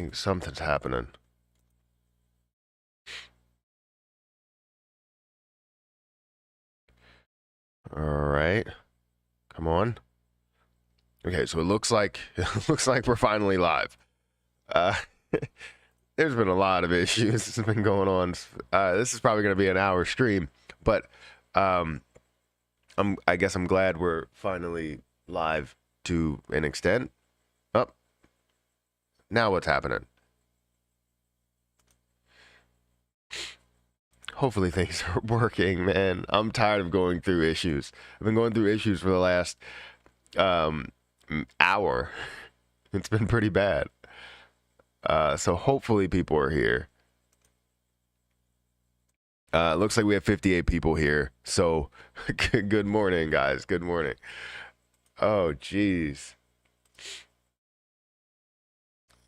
think something's happening. All right. Come on. Okay, so it looks like we're finally live. Uh, there's been a lot of issues that's been going on. This is probably going to be an hour stream, but I guess I'm glad we're finally live to an extent. Oh, now what's happening? Hopefully things are working, man. I'm tired of going through issues. I've been going through issues for the last hour. It's been pretty bad. So hopefully people are here. Looks like we have 58 people here. So good morning, guys. Good morning. Oh, jeez.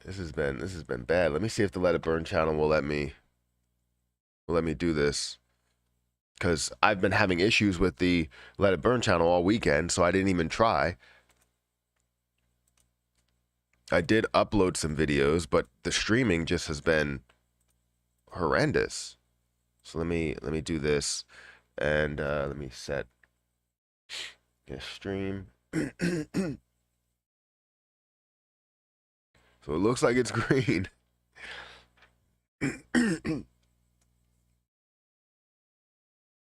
This has been bad. Let me see if the Let It Burn channel will let me do this, because I've been having issues with the Let It Burn channel all weekend, so I didn't even try. I did upload some videos, but the streaming just has been horrendous. So let me do this, and let me set stream. So it looks like it's green.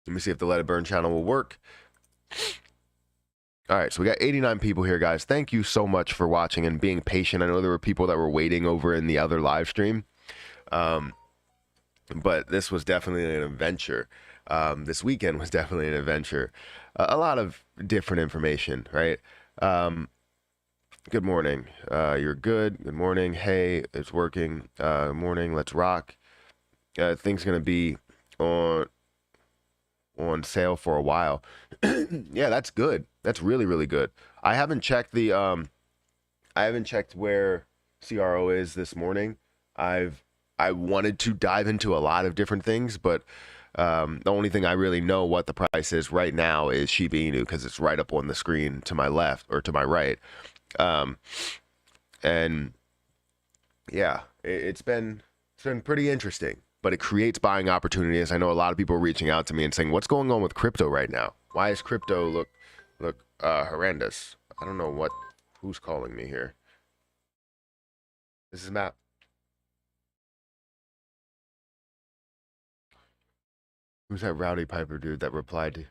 Let me see if the Let It Burn channel will work. All right, so we got 89 people here, guys. Thank you so much for watching and being patient. I know there were people that were waiting over in the other live stream. But this was definitely an adventure. This weekend was definitely an adventure. A lot of different information, right? Good morning. You're good. Good morning. Hey, it's working. Morning. Let's rock. Things gonna be on sale for a while. Yeah, that's good. That's really, really good. I haven't checked the I haven't checked where CRO is this morning. I wanted to dive into a lot of different things, but the only thing I really know what the price is right now is Shiba Inu, because it's right up on the screen to my left or to my right. And yeah, it's been pretty interesting, but it creates buying opportunities. I know a lot of people are reaching out to me and saying, what's going on with crypto right now? Why is crypto look horrendous? I don't know who's calling me here. This is Matt. Who's that Rowdy Piper dude that replied to?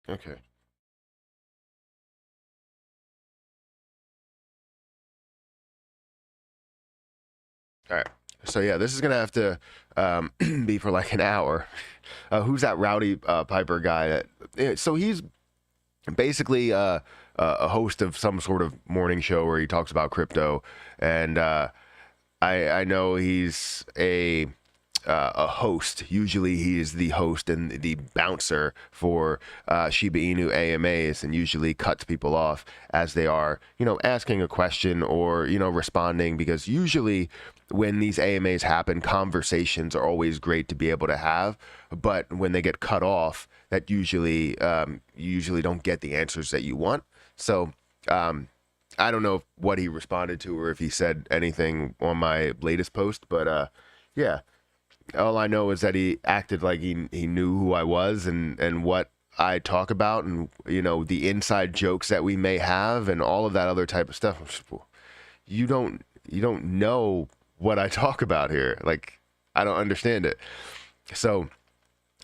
Okay. All right. So yeah, this is gonna have to be for like an hour. Who's that Rowdy Piper guy? So he's basically a host of some sort of morning show where he talks about crypto, and I know he's a host. Usually he is the host and the bouncer for Shiba Inu AMAs, and usually cuts people off as they are, asking a question or, responding, because usually when these AMAs happen, conversations are always great to be able to have, but when they get cut off, that usually you usually don't get the answers that you want. So I don't know what he responded to or if he said anything on my latest post, but yeah. All I know is that he acted like he knew who I was and what I talk about, and the inside jokes that we may have and all of that other type of stuff. You don't know what I talk about here. Like, I don't understand it. So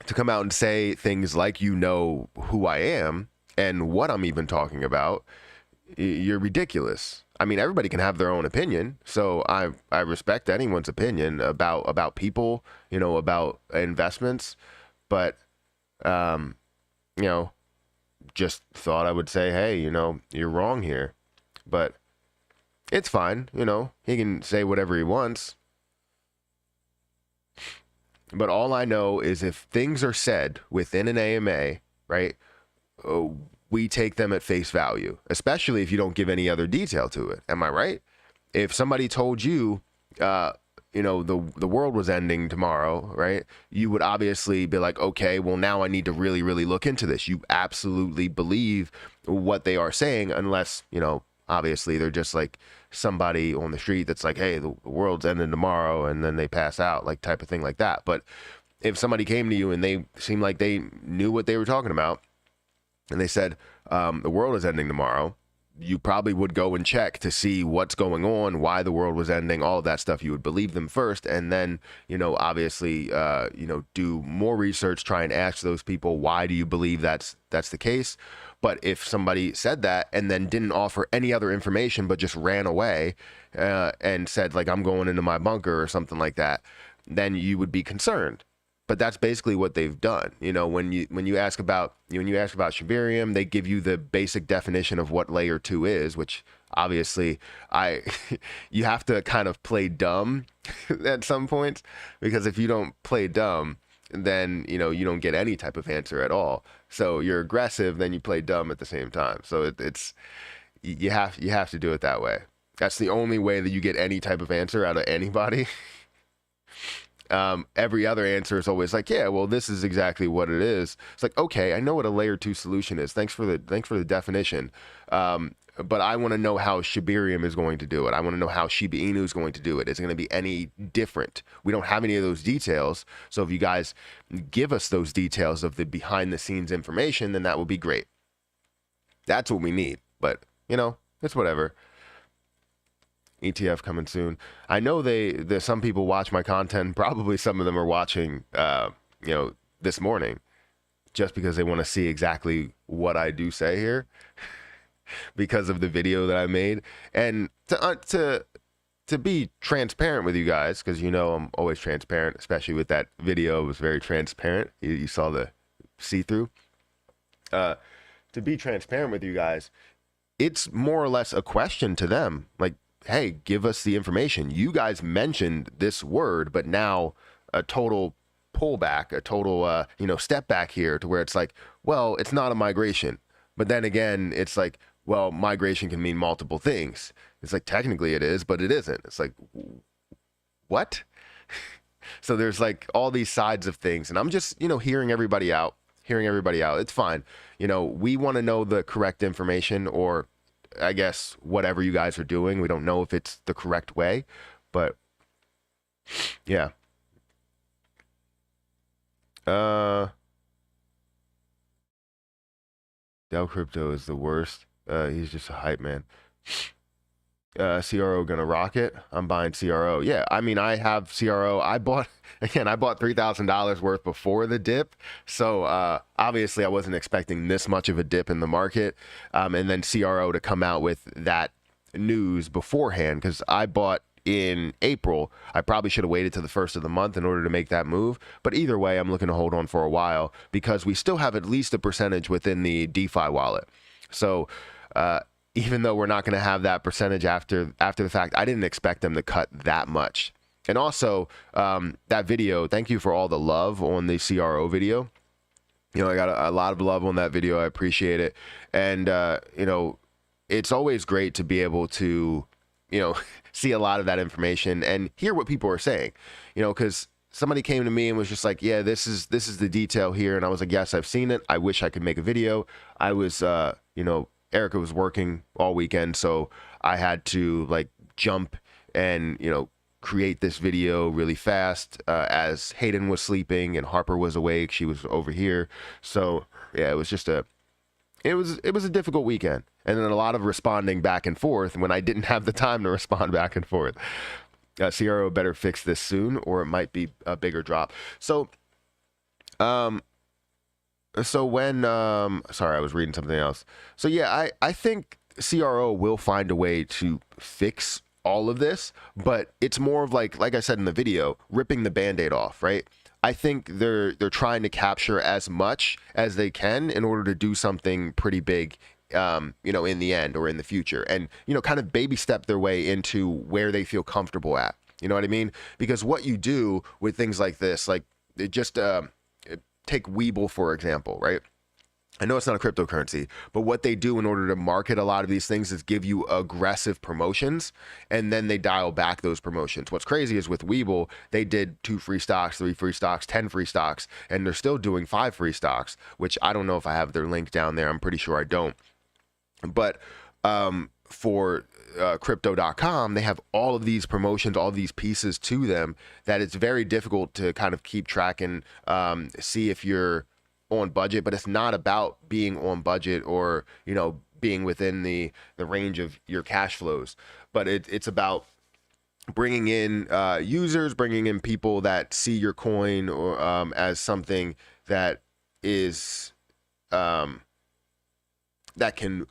to come out and say things like who I am and what I'm even talking about, you're ridiculous. I mean, everybody can have their own opinion, so I respect anyone's opinion about people, about investments, but just thought I would say, hey, you're wrong here, but it's fine, he can say whatever he wants. But all I know is if things are said within an AMA, right, we take them at face value, especially if you don't give any other detail to it. Am I right? If somebody told you, the world was ending tomorrow, right? You would obviously be like, okay, well, now I need to really, really look into this. You absolutely believe what they are saying, unless, obviously they're just like somebody on the street that's like, hey, the world's ending tomorrow, and then they pass out, like type of thing like that. But if somebody came to you and they seemed like they knew what they were talking about, and they said, the world is ending tomorrow, you probably would go and check to see what's going on, why the world was ending, all of that stuff. You would believe them first, and then, obviously, do more research, try and ask those people, why do you believe that's the case? But if somebody said that and then didn't offer any other information, but just ran away and said, like, I'm going into my bunker or something like that, then you would be concerned. But that's basically what they've done. When you ask about Shibarium, they give you the basic definition of what layer 2 is, which obviously you have to kind of play dumb at some points, because if you don't play dumb, then you don't get any type of answer at all. So you're aggressive, then you play dumb at the same time. So it's you have to do it that way. That's the only way that you get any type of answer out of anybody. Every other answer is always like, yeah, well, this is exactly what it is. It's like, okay, I know what a layer 2 solution is. Thanks for the definition. But I want to know how Shibarium is going to do it. I want to know how Shiba Inu is going to do it. Is it going to be any different? We don't have any of those details. So if you guys give us those details of the behind the scenes information, then that would be great. That's what we need. But, it's whatever. ETF coming soon. I know there's some people watch my content. Probably some of them are watching, this morning, just because they want to see exactly what I do say here, because of the video that I made. And to be transparent with you guys, because I'm always transparent, especially with that video. It was very transparent. You saw the see-through. To be transparent with you guys, it's more or less a question to them, like, hey, give us the information. You guys mentioned this word, but now a total pullback, a total, step back here to where it's like, well, it's not a migration. But then again, it's like, well, migration can mean multiple things. It's like, technically it is, but it isn't. It's like, what? So there's like all these sides of things. And I'm just, hearing everybody out. It's fine. We want to know the correct information, or I guess whatever you guys are doing. We don't know if it's the correct way, but yeah. Dell Crypto is the worst. He's just a hype man. CRO gonna rock it. I'm buying CRO. Yeah, I mean, I have CRO. I bought $3,000 worth before the dip. So obviously I wasn't expecting this much of a dip in the market. And then CRO to come out with that news beforehand, because I bought in April. I probably should have waited to the first of the month in order to make that move. But either way, I'm looking to hold on for a while, because we still have at least a percentage within the DeFi wallet. So even though we're not going to have that percentage after the fact, I didn't expect them to cut that much. And also, that video, thank you for all the love on the CRO video. I got a lot of love on that video. I appreciate it. And, it's always great to be able to, see a lot of that information and hear what people are saying, because somebody came to me and was just like, yeah, this is the detail here. And I was like, yes, I've seen it. I wish I could make a video. I was, Erica was working all weekend, so I had to like jump and, create this video really fast as Hayden was sleeping and Harper was awake. She was over here. So yeah, it was just it was a difficult weekend. And then a lot of responding back and forth when I didn't have the time to respond back and forth. CRO better fix this soon, or it might be a bigger drop. So, when, sorry, I was reading something else. So yeah, I think CRO will find a way to fix all of this, but it's more of like I said in the video, ripping the Band-Aid off, right? I think they're trying to capture as much as they can in order to do something pretty big, in the end or in the future, and, kind of baby step their way into where they feel comfortable at. You know what I mean? Because what you do with things like this, like just take Weeble, for example, right? I know it's not a cryptocurrency, but what they do in order to market a lot of these things is give you aggressive promotions, and then they dial back those promotions. What's crazy is with Webull, they did 2 free stocks, 3 free stocks, 10 free stocks, and they're still doing 5 free stocks, which I don't know if I have their link down there. I'm pretty sure I don't. But for crypto.com, they have all of these promotions, all of these pieces to them that it's very difficult to kind of keep track and see if you're on budget. But it's not about being on budget or, you know, being within the range of your cash flows, but it's about bringing in users, bringing in people that see your coin or as something that is that can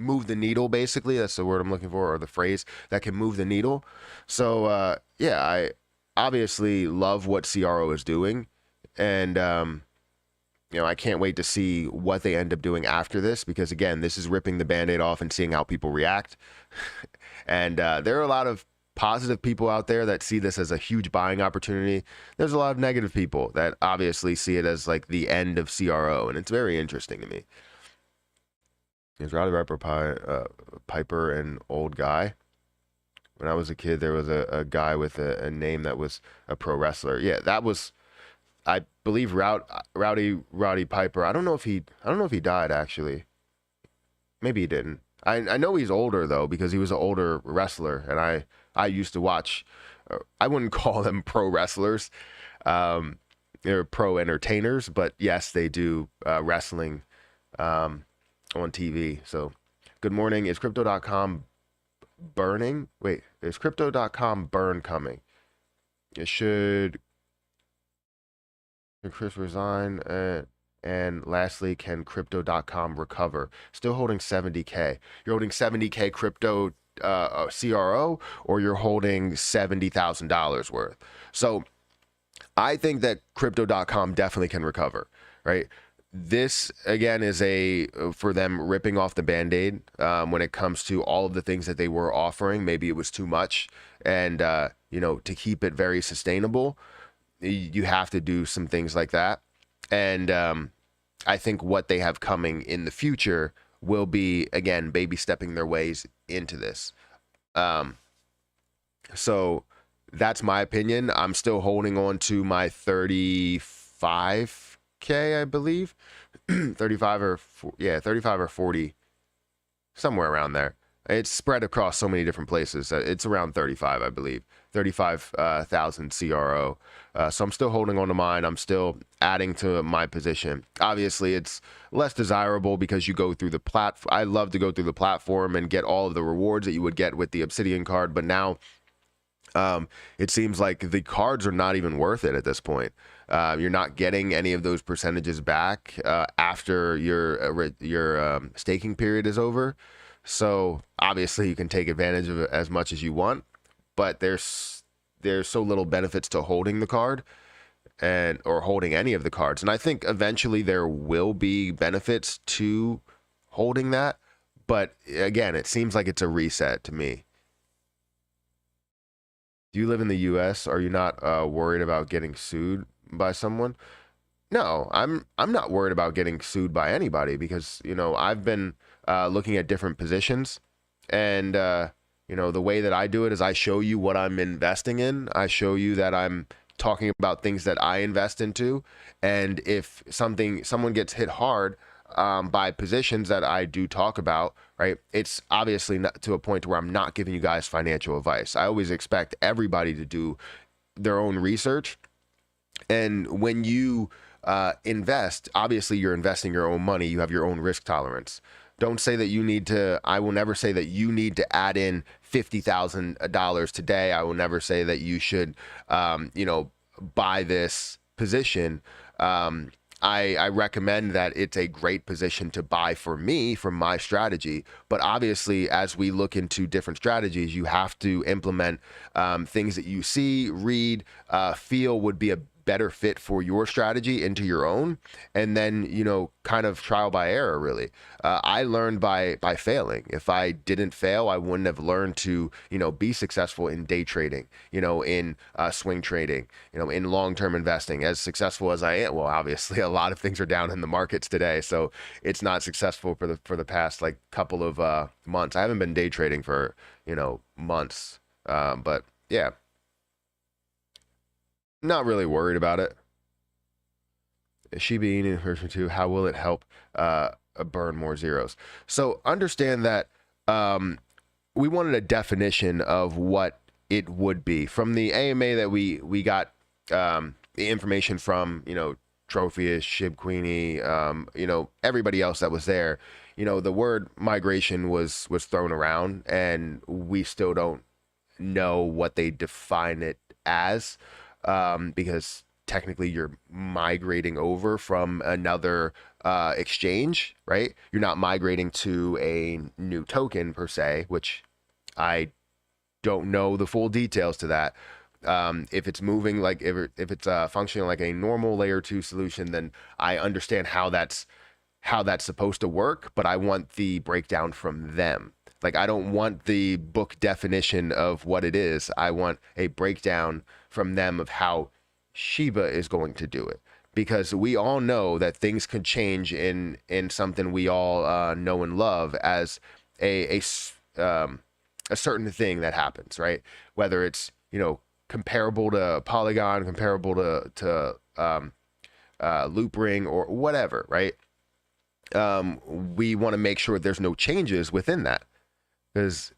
move the needle. Basically, that's the word I'm looking for, or the phrase that can move the needle. So yeah, I obviously love what CRO is doing, and you know, I can't wait to see what they end up doing after this, because again, this is ripping the Band-Aid off and seeing how people react. And there are a lot of positive people out there that see this as a huge buying opportunity. There's a lot of negative people that obviously see it as like the end of CRO, and it's very interesting to me. Is Rowdy Piper an old guy? When I was a kid, there was a guy with a name that was a pro wrestler. Yeah, that was, I believe, Rowdy Piper. I don't know if he died actually. Maybe he didn't. I know he's older though, because he was an older wrestler, and I used to watch. I wouldn't call them pro wrestlers. They're pro entertainers, but yes, they do wrestling on TV. So, good morning. Is crypto.com burning? Wait, is crypto.com burn coming? It should. Can Chris resign? And lastly, can crypto.com recover? Still holding 70K. You're holding 70K crypto CRO, or you're holding $70,000 worth. So I think that crypto.com definitely can recover, right? This again is for them ripping off the Band-Aid when it comes to all of the things that they were offering. Maybe it was too much, and you know, to keep it very sustainable, you have to do some things like that. And I think what they have coming in the future will be, again, baby stepping their ways into this. So that's my opinion. I'm still holding on to my 35K, I believe. 35 or 40, somewhere around there. It's spread across so many different places. It's around 35, I believe. 35,000 CRO. So I'm still holding on to mine. I'm still adding to my position. Obviously, it's less desirable because you go through the platform. I love to go through the platform and get all of the rewards that you would get with the Obsidian card. But now it seems like the cards are not even worth it at this point. You're not getting any of those percentages back after your staking period is over. So obviously you can take advantage of it as much as you want, but there's so little benefits to holding the card or holding any of the cards. And I think eventually there will be benefits to holding that. But again, it seems like it's a reset to me. Do you live in the US? Are you not worried about getting sued by someone? No, I'm not worried about getting sued by anybody, because, you know, I've been looking at different positions, and you know, the way that I do it is I show you what I'm investing in. I show you that I'm talking about things that I invest into, and if someone gets hit hard by positions that I do talk about, right, it's obviously not to a point where I'm not giving you guys financial advice. I always expect everybody to do their own research, and when you invest, obviously you're investing your own money. You have your own risk tolerance. Don't say that you need to. I will never say that you need to add in $50,000 today. I will never say that you should, you know, buy this position. I recommend that it's a great position to buy for me, from my strategy. But obviously, as we look into different strategies, you have to implement things that you see, read, feel would be a better fit for your strategy into your own, and then, you know, kind of trial by error, really. I learned by failing. If I didn't fail, I wouldn't have learned to, you know, be successful in day trading, you know, in swing trading, you know, in long-term investing. As successful as I am, well, obviously a lot of things are down in the markets today, so it's not successful for the past like couple of months. I haven't been day trading for, you know, months, but yeah, not really worried about it. Shiba Inu version 2, how will it help burn more zeros? So understand that we wanted a definition of what it would be. From the AMA that we got the information from, you know, Trophius, Shib Queenie, you know, everybody else that was there, you know, the word migration was thrown around, and we still don't know what they define it as, because technically you're migrating over from another exchange, right? You're not migrating to a new token per se, which I don't know the full details to that. If it's moving like if it's functioning like a normal layer 2 solution, then I understand how that's supposed to work, but I want the breakdown from them. Like, I don't want the book definition of what it is. I want a breakdown from them of how Shiba is going to do it, because we all know that things could change in something we all know and love as a certain thing that happens, right? Whether it's, you know, comparable to Polygon, comparable to Loop Ring or whatever, right? We want to make sure there's no changes within that, because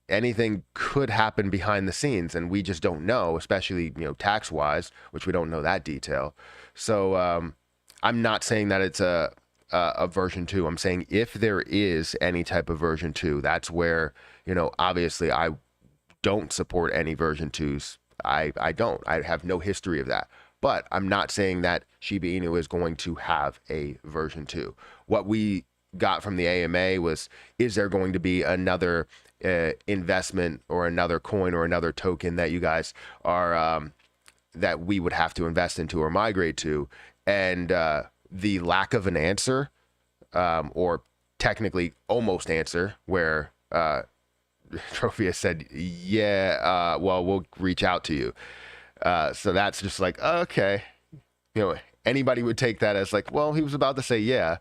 anything could happen behind the scenes and we just don't know, especially, you know, tax wise, which we don't know that detail. So I'm not saying that it's a version 2. I'm saying if there is any type of version 2, that's where, you know, obviously I don't support any version 2s. I don't. I have no history of that. But I'm not saying that Shiba Inu is going to have a version 2. What we got from the AMA was, is there going to be another investment or another coin or another token that you guys are that we would have to invest into or migrate to? And the lack of an answer, or technically almost answer, where Trophia said, yeah, well, we'll reach out to you. So that's just like, okay, you know, anybody would take that as like, well, he was about to say yeah.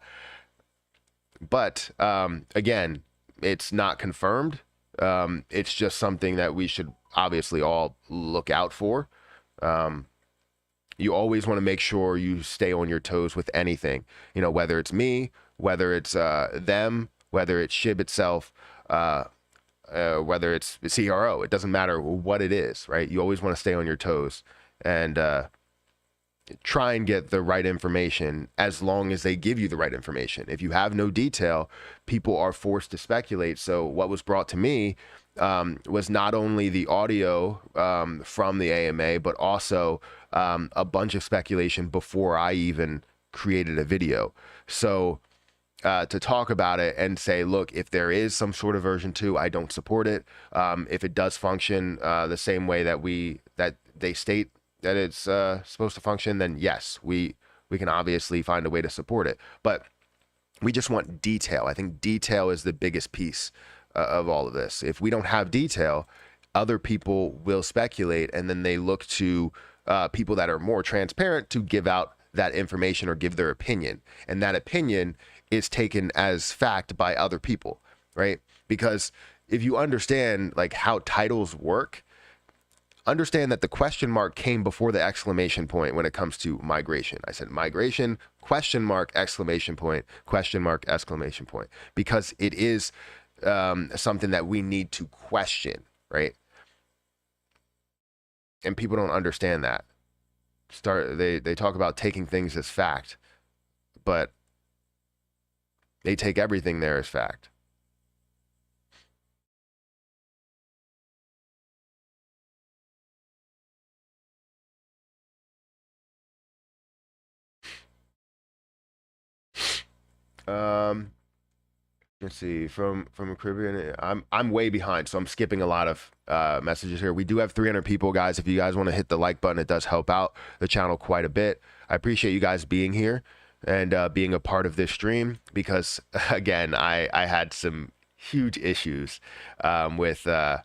But again, it's not confirmed. It's just something that we should obviously all look out for. You always want to make sure you stay on your toes with anything, you know, whether it's me, whether it's them, whether it's Shib itself, whether it's CRO. It doesn't matter what it is, right? You always want to stay on your toes and try and get the right information, as long as they give you the right information. If you have no detail, people are forced to speculate. So what was brought to me was not only the audio from the AMA, but also a bunch of speculation before I even created a video. So to talk about it and say, look, if there is some sort of version 2, I don't support it. If it does function the same way that they state that it's supposed to function, then yes, we can obviously find a way to support it. But we just want detail. I think detail is the biggest piece of all of this. If we don't have detail, other people will speculate, and then they look to people that are more transparent to give out that information or give their opinion. And that opinion is taken as fact by other people, right? Because if you understand like how titles work, understand that the question mark came before the exclamation point when it comes to migration. I said migration, question mark, exclamation point, question mark, exclamation point, because it is something that we need to question, right? And people don't understand that. They talk about taking things as fact, but they take everything there as fact. Um, Let's see, from a Caribbean. I'm way behind, so I'm skipping a lot of messages here. We do have 300 people, guys. If you guys want to hit the like button, it does help out the channel quite a bit. I appreciate you guys being here and being a part of this stream because, again, I had some huge issues with the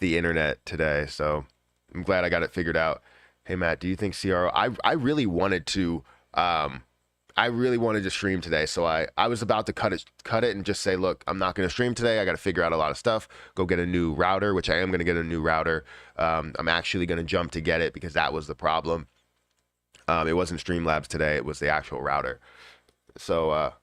internet today, so I'm glad I got it figured out. Hey Matt, do you think CRO? I really wanted to. I really wanted to stream today, so I was about to cut it and just say, look, I'm not going to stream today. I got to figure out a lot of stuff. Go get a new router, which I am going to get a new router. I'm actually going to jump to get it because that was the problem. It wasn't Streamlabs today. It was the actual router. So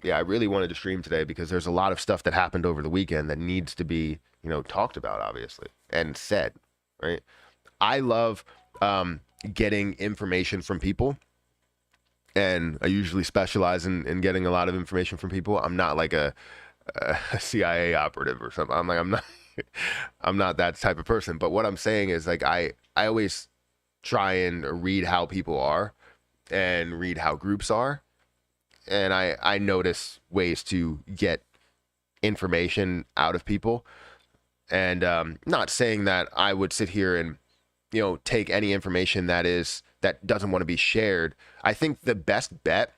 yeah, I really wanted to stream today because there's a lot of stuff that happened over the weekend that needs to be, talked about, obviously, and said, right? I love getting information from people. And I usually specialize in getting a lot of information from people. I'm not like a CIA operative or something. I'm not that type of person. But what I'm saying is like I always try and read how people are and read how groups are. And I notice ways to get information out of people. And not saying that I would sit here and take any information that doesn't want to be shared. I think the best bet,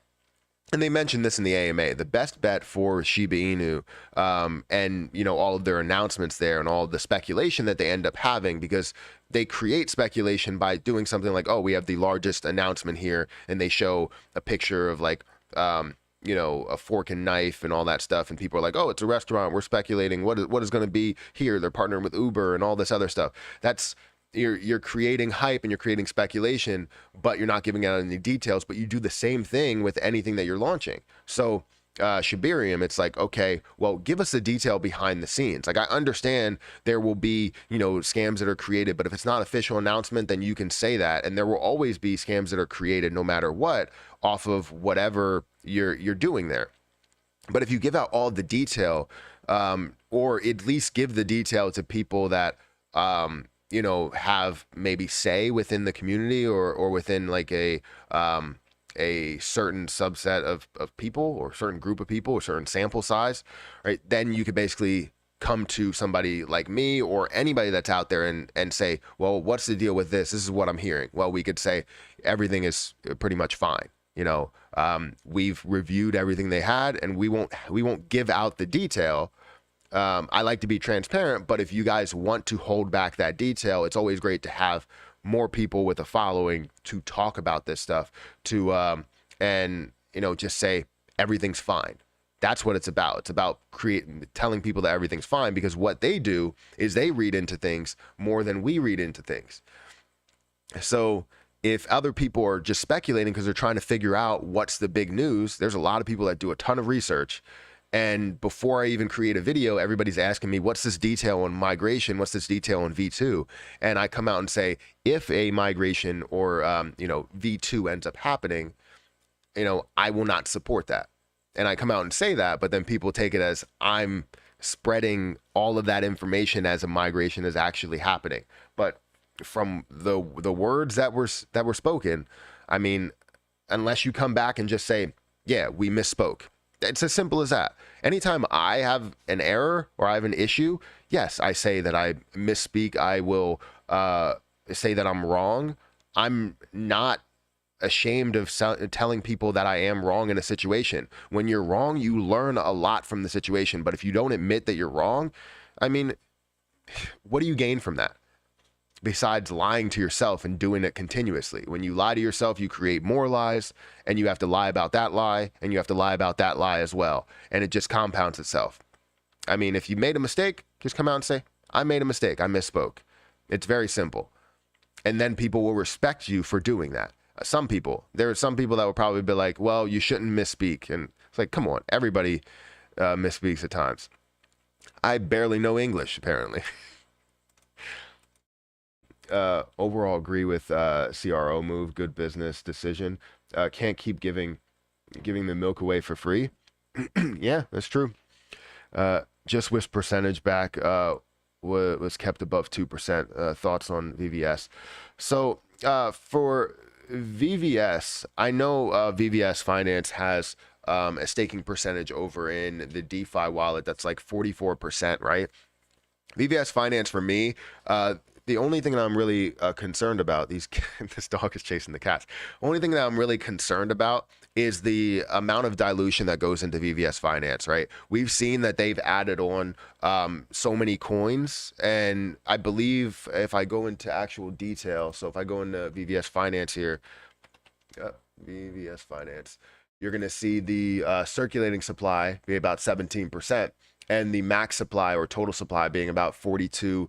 and they mentioned this in the AMA, the best bet for Shiba Inu, and all of their announcements there and all of the speculation that they end up having, because they create speculation by doing something like, oh, we have the largest announcement here, and they show a picture of like a fork and knife and all that stuff, and people are like, oh, it's a restaurant, we're speculating what is going to be here, they're partnering with Uber and all this other stuff. That's you're creating hype and you're creating speculation, but you're not giving out any details. But you do the same thing with anything that you're launching. So Shibarium, it's like, okay, well, give us the detail behind the scenes. Like, I understand there will be scams that are created, but if it's not official announcement, then you can say that, and there will always be scams that are created no matter what off of whatever you're doing there. But if you give out all the detail, or at least give the detail to people that have maybe say within the community or within like a certain subset of people or certain group of people or certain sample size, right? Then you could basically come to somebody like me or anybody that's out there and say, well, what's the deal with this? This is what I'm hearing. Well, we could say everything is pretty much fine. We've reviewed everything they had, and we won't give out the detail. I like to be transparent, but if you guys want to hold back that detail, it's always great to have more people with a following to talk about this stuff, and just say everything's fine. That's what it's about. It's about telling people that everything's fine, because what they do is they read into things more than we read into things. So if other people are just speculating because they're trying to figure out what's the big news, there's a lot of people that do a ton of research. And before I even create a video, everybody's asking me, what's this detail on migration? What's this detail on V2? And I come out and say, if a migration or, V2 ends up happening, I will not support that. And I come out and say that, but then people take it as I'm spreading all of that information as a migration is actually happening. But from the words that were spoken, I mean, unless you come back and just say, yeah, we misspoke. It's as simple as that. Anytime I have an error or I have an issue, yes, I say that I misspeak. I will say that I'm wrong. I'm not ashamed of telling people that I am wrong in a situation. When you're wrong, you learn a lot from the situation. But if you don't admit that you're wrong, I mean, what do you gain from that? Besides lying to yourself and doing it continuously. When you lie to yourself, you create more lies, and you have to lie about that lie, and you have to lie about that lie as well. And it just compounds itself. I mean, if you made a mistake, just come out and say, I made a mistake, I misspoke. It's very simple. And then people will respect you for doing that. There are some people that will probably be like, well, you shouldn't misspeak. And it's like, come on, everybody misspeaks at times. I barely know English, apparently. Overall agree with CRO move, good business decision. Can't keep giving the milk away for free. Yeah, that's true. Just wish percentage back was kept above 2%. Thoughts on VVS? So for VVS, I know VVS Finance has a staking percentage over in the DeFi wallet that's like 44%, right? VVS Finance for me, the only thing that I'm really concerned about, this dog is chasing the cats. Only thing that I'm really concerned about is the amount of dilution that goes into VVS Finance, right? We've seen that they've added on so many coins, and I believe if I go into actual detail, so if I go into VVS Finance here, VVS Finance, you're going to see the circulating supply be about 17%, and the max supply or total supply being about 42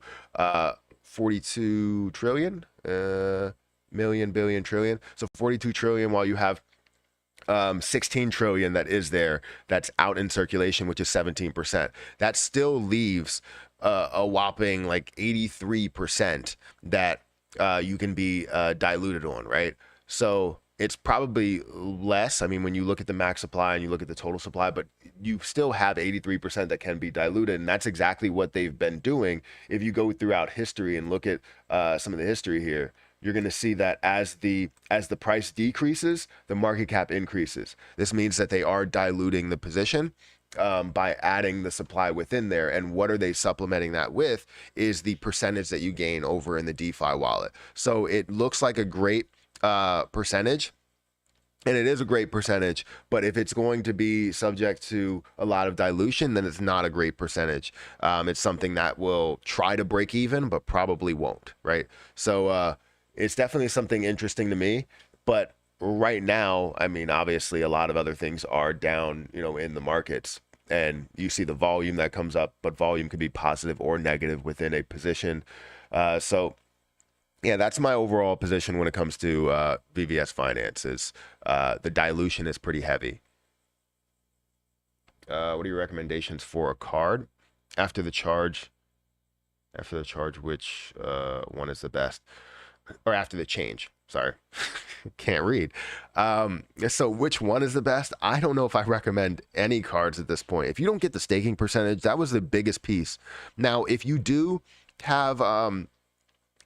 trillion, million, billion, trillion. So 42 trillion, while you have 16 trillion that is there, that's out in circulation, which is 17%. That still leaves a whopping like 83% that you can be diluted on, right? So it's probably less. I mean, when you look at the max supply and you look at the total supply, but you still have 83% that can be diluted. And that's exactly what they've been doing. If you go throughout history and look at some of the history here, you're going to see that as the price decreases, the market cap increases. This means that they are diluting the position by adding the supply within there. And what are they supplementing that with is the percentage that you gain over in the DeFi wallet. So it looks like a great percentage, and it is a great percentage, but if it's going to be subject to a lot of dilution, then it's not a great percentage. It's something that will try to break even, but probably won't, right? So it's definitely something interesting to me, but right now, I mean, obviously a lot of other things are down, in the markets, and you see the volume that comes up, but volume could be positive or negative within a position. So yeah, that's my overall position when it comes to VVS Finance. Is the dilution is pretty heavy. What are your recommendations for a card after the charge? After the charge, which one is the best? Or after the change? Sorry, can't read. So which one is the best? I don't know if I recommend any cards at this point. If you don't get the staking percentage, that was the biggest piece. Now, if you do have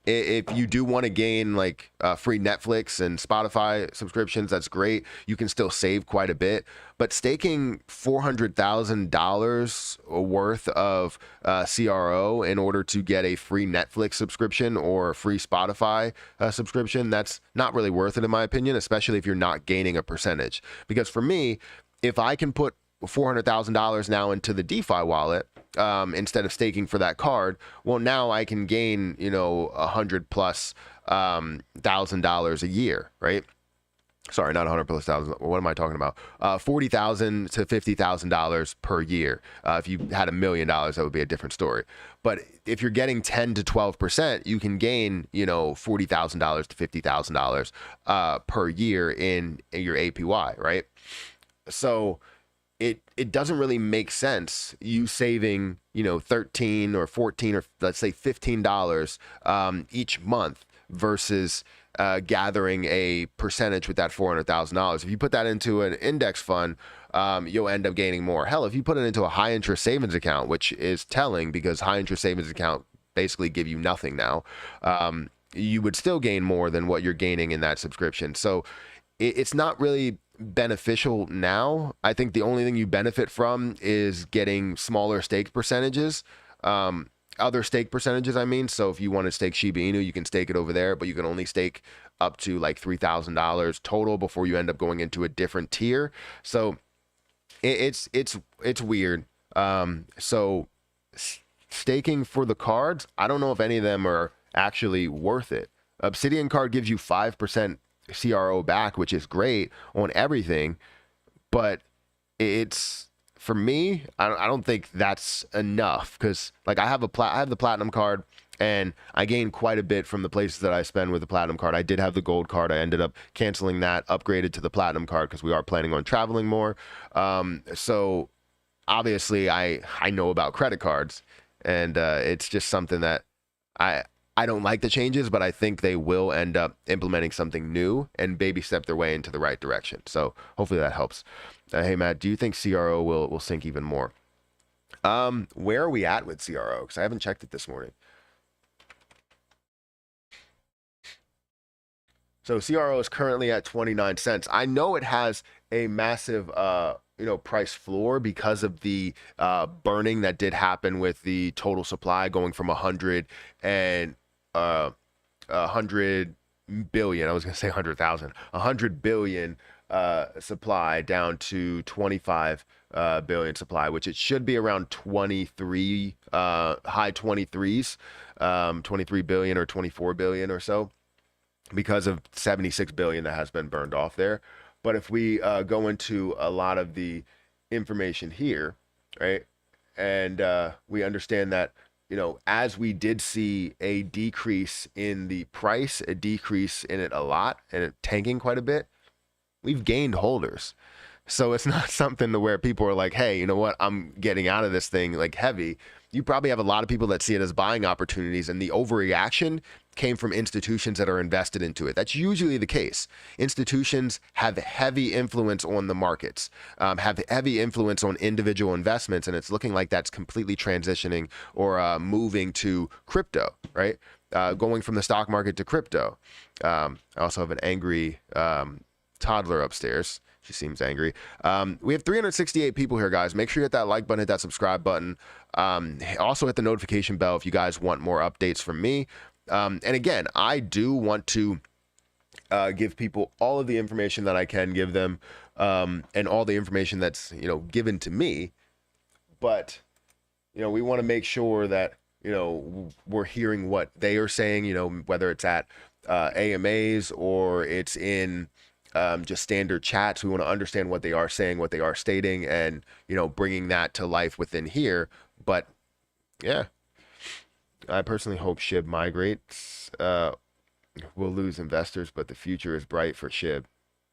if you do want to gain like free Netflix and Spotify subscriptions, that's great. You can still save quite a bit. But staking $400,000 worth of CRO in order to get a free Netflix subscription or a free Spotify subscription, that's not really worth it in my opinion, especially if you're not gaining a percentage. Because for me, if I can put $400,000 now into the DeFi wallet instead of staking for that card, well, now I can gain, $100,000+ a year, right? Sorry, not $100,000+. What am I talking about? $40,000 to $50,000 per year. If you had $1 million, that would be a different story. But if you're getting 10 to 12%, you can gain, $40,000 to $50,000 per year in your APY, right? So it doesn't really make sense you saving 13 or 14 or let's say $15 each month versus gathering a percentage with that $400,000. If you put that into an index fund, you'll end up gaining more. Hell, if you put it into a high interest savings account, which is telling because high interest savings account basically give you nothing now, you would still gain more than what you're gaining in that subscription. So it's not really beneficial now. I think the only thing you benefit from is getting smaller stake percentages, other stake percentages, I mean. So if you want to stake Shiba Inu, you can stake it over there, but you can only stake up to like $3,000 total before you end up going into a different tier. So it's weird. So staking for the cards, I don't know if any of them are actually worth it. Obsidian card gives you 5% CRO back, which is great on everything, but it's, for me, I don't think that's enough, because like I have the platinum card and I gain quite a bit from the places that I spend with the platinum card. I did have the gold card. I ended up canceling that, upgraded to the platinum card because we are planning on traveling more. So obviously I know about credit cards, and it's just something that I don't like the changes, but I think they will end up implementing something new and baby step their way into the right direction. So hopefully that helps. Hey, Matt, do you think CRO will sink even more? Where are we at with CRO? Because I haven't checked it this morning. So CRO is currently at 29 cents. I know it has a massive price floor because of the burning that did happen with the total supply going from 100 and 100 billion. I was going to say 100,000, 100 billion supply down to 25 billion supply, which it should be around 23, high 23s, 23 billion or 24 billion or so, because of 76 billion that has been burned off there. But if we go into a lot of the information here, right, and we understand that, as we did see a decrease in the price, a decrease in it a lot, and it tanking quite a bit, we've gained holders. So it's not something to where people are like, hey, you know what, I'm getting out of this thing like heavy. You probably have a lot of people that see it as buying opportunities, and the overreaction came from institutions that are invested into it. That's usually the case. Institutions have heavy influence on the markets, have heavy influence on individual investments, and it's looking like that's completely transitioning or moving to crypto, right? Going from the stock market to crypto. I also have an angry toddler upstairs. She seems angry. We have 368 people here, guys. Make sure you hit that like button, hit that subscribe button. Also hit the notification bell if you guys want more updates from me. And again, I do want to give people all of the information that I can give them, and all the information that's, given to me. But, we want to make sure that, we're hearing what they are saying, whether it's at AMAs or it's in just standard chats. We want to understand what they are saying, what they are stating, and, bringing that to life within here. But yeah, I personally hope SHIB migrates. We'll lose investors, but the future is bright for SHIB.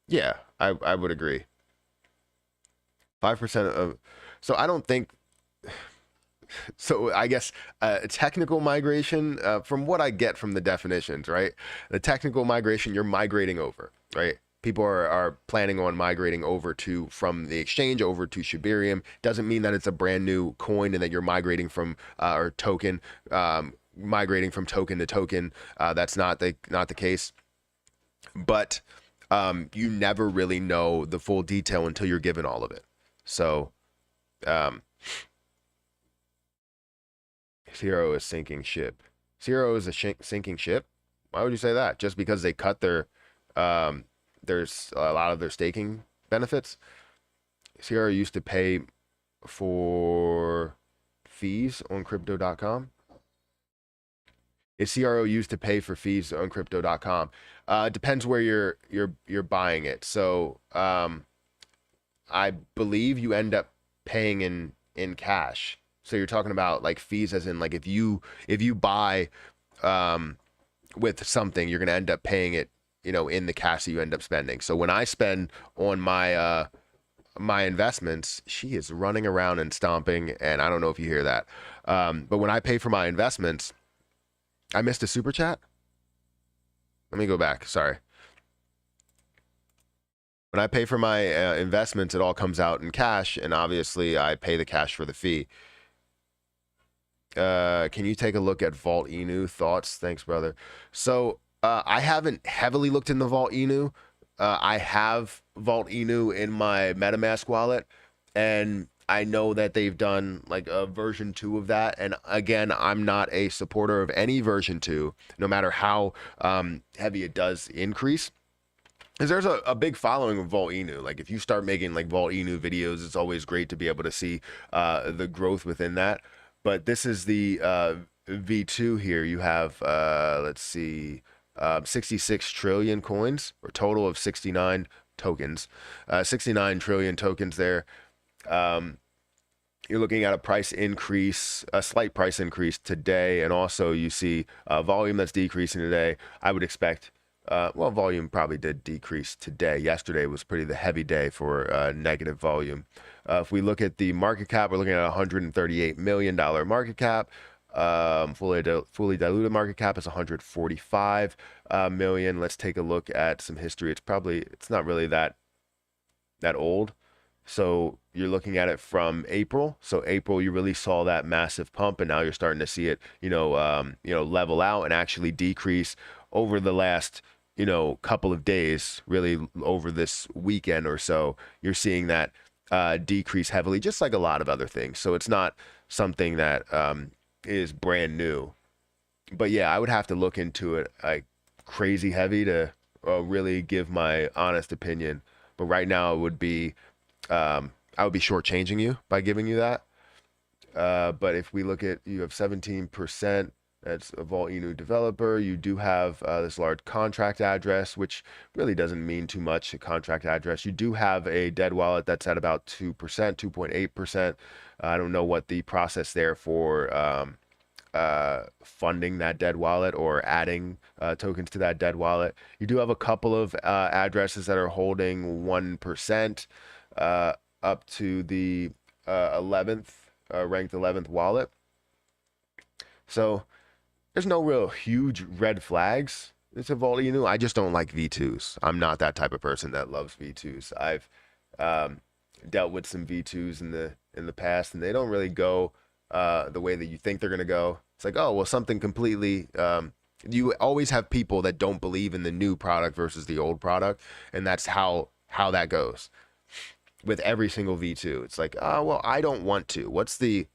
Yeah, I would agree. 5% of, so I don't think, so I guess technical migration, from what I get from the definitions, right? The technical migration, you're migrating over, right? People are planning on migrating over from the exchange over to Shibarium. Doesn't mean that it's a brand new coin and that you're migrating from or token, migrating from token to token. That's not the case. But you never really know the full detail until you're given all of it. So Zero is sinking ship. Zero is a sinking ship. Why would you say that? Just because they cut there's a lot of their staking benefits. Zero used to pay for fees on crypto.com. Is CRO used to pay for fees on crypto.com? It depends where you're buying it. So I believe you end up paying in cash. So you're talking about like fees as in like if you buy with something, you're gonna end up paying it, in the cash that you end up spending. So when I spend on my my investments, she is running around and stomping, and I don't know if you hear that. But when I pay for my investments, I missed a super chat. Let me go back. Sorry. When I pay for my investments, it all comes out in cash, and obviously I pay the cash for the fee. Can you take a look at Volt Inu? Thoughts? Thanks, brother. So I haven't heavily looked into Volt Inu. I have Volt Inu in my MetaMask wallet, and I know that they've done like a version 2 of that. And again, I'm not a supporter of any version 2, no matter how heavy it does increase. Because there's a big following of Volt Inu. Like if you start making like Volt Inu videos, it's always great to be able to see the growth within that. But this is the V2 here. You have, let's see, 66 trillion coins, or total of 69 tokens, 69 trillion tokens there. You're looking at a price increase, a slight price increase today, and also you see volume that's decreasing today. I would expect, well, volume probably did decrease today. Yesterday was the heavy day for negative volume. If we look at the market cap, we're looking at $138 million market cap. Fully diluted market cap is 145 million. Let's take a look at some history. It's not really that old. So you're looking at it from April. So April, you really saw that massive pump, and now you're starting to see it, level out and actually decrease over the last, couple of days. Really over this weekend or so, you're seeing that decrease heavily, just like a lot of other things. So it's not something that is brand new. But yeah, I would have to look into it like crazy heavy to really give my honest opinion. But right now, it would be I would be shortchanging you by giving you that. But if we look at, you have 17%, that's a Volt Inu developer. You do have this large contract address, which really doesn't mean too much, a contract address. You do have a dead wallet that's at about 2%, 2.8%. I don't know what the process there for funding that dead wallet or adding tokens to that dead wallet. You do have a couple of addresses that are holding 1% up to the 11th, ranked 11th wallet. So there's no real huge red flags. It's a Volt Inu. I just don't like V2s. I'm not that type of person that loves V2s. I've dealt with some V2s in the past, and they don't really go the way that you think they're gonna go. It's like, oh well, something completely. You always have people that don't believe in the new product versus the old product, and that's how that goes with every single V2. It's like, oh well, I don't want to. What's the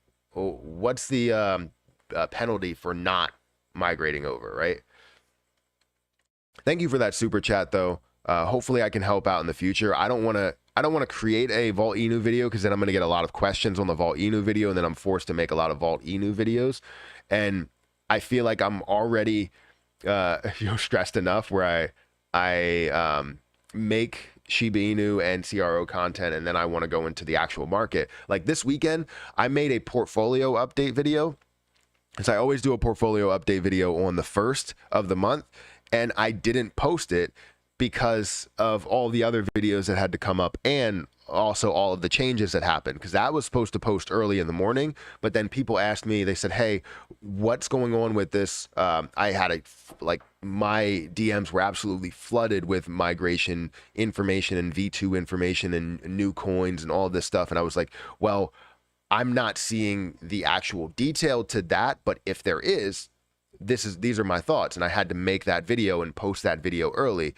penalty for not migrating over, right? Thank you for that super chat though. Hopefully I can help out in the future. I don't want to create a Volt Inu video because then I'm going to get a lot of questions on the Volt Inu video, and then I'm forced to make a lot of Volt Inu videos, and I feel like I'm already stressed enough where I make Shiba Inu and CRO content, and then I want to go into the actual market. Like this weekend I made a portfolio update video. So I always do a portfolio update video on the 1st of the month, and I didn't post it because of all the other videos that had to come up, and also all of the changes that happened, because that was supposed to post early in the morning. But then people asked me, they said, hey, what's going on with this? I had my DMs were absolutely flooded with migration information and V2 information and new coins and all this stuff. And I was like, well, I'm not seeing the actual detail to that, but if there is, these are my thoughts, and I had to make that video and post that video early.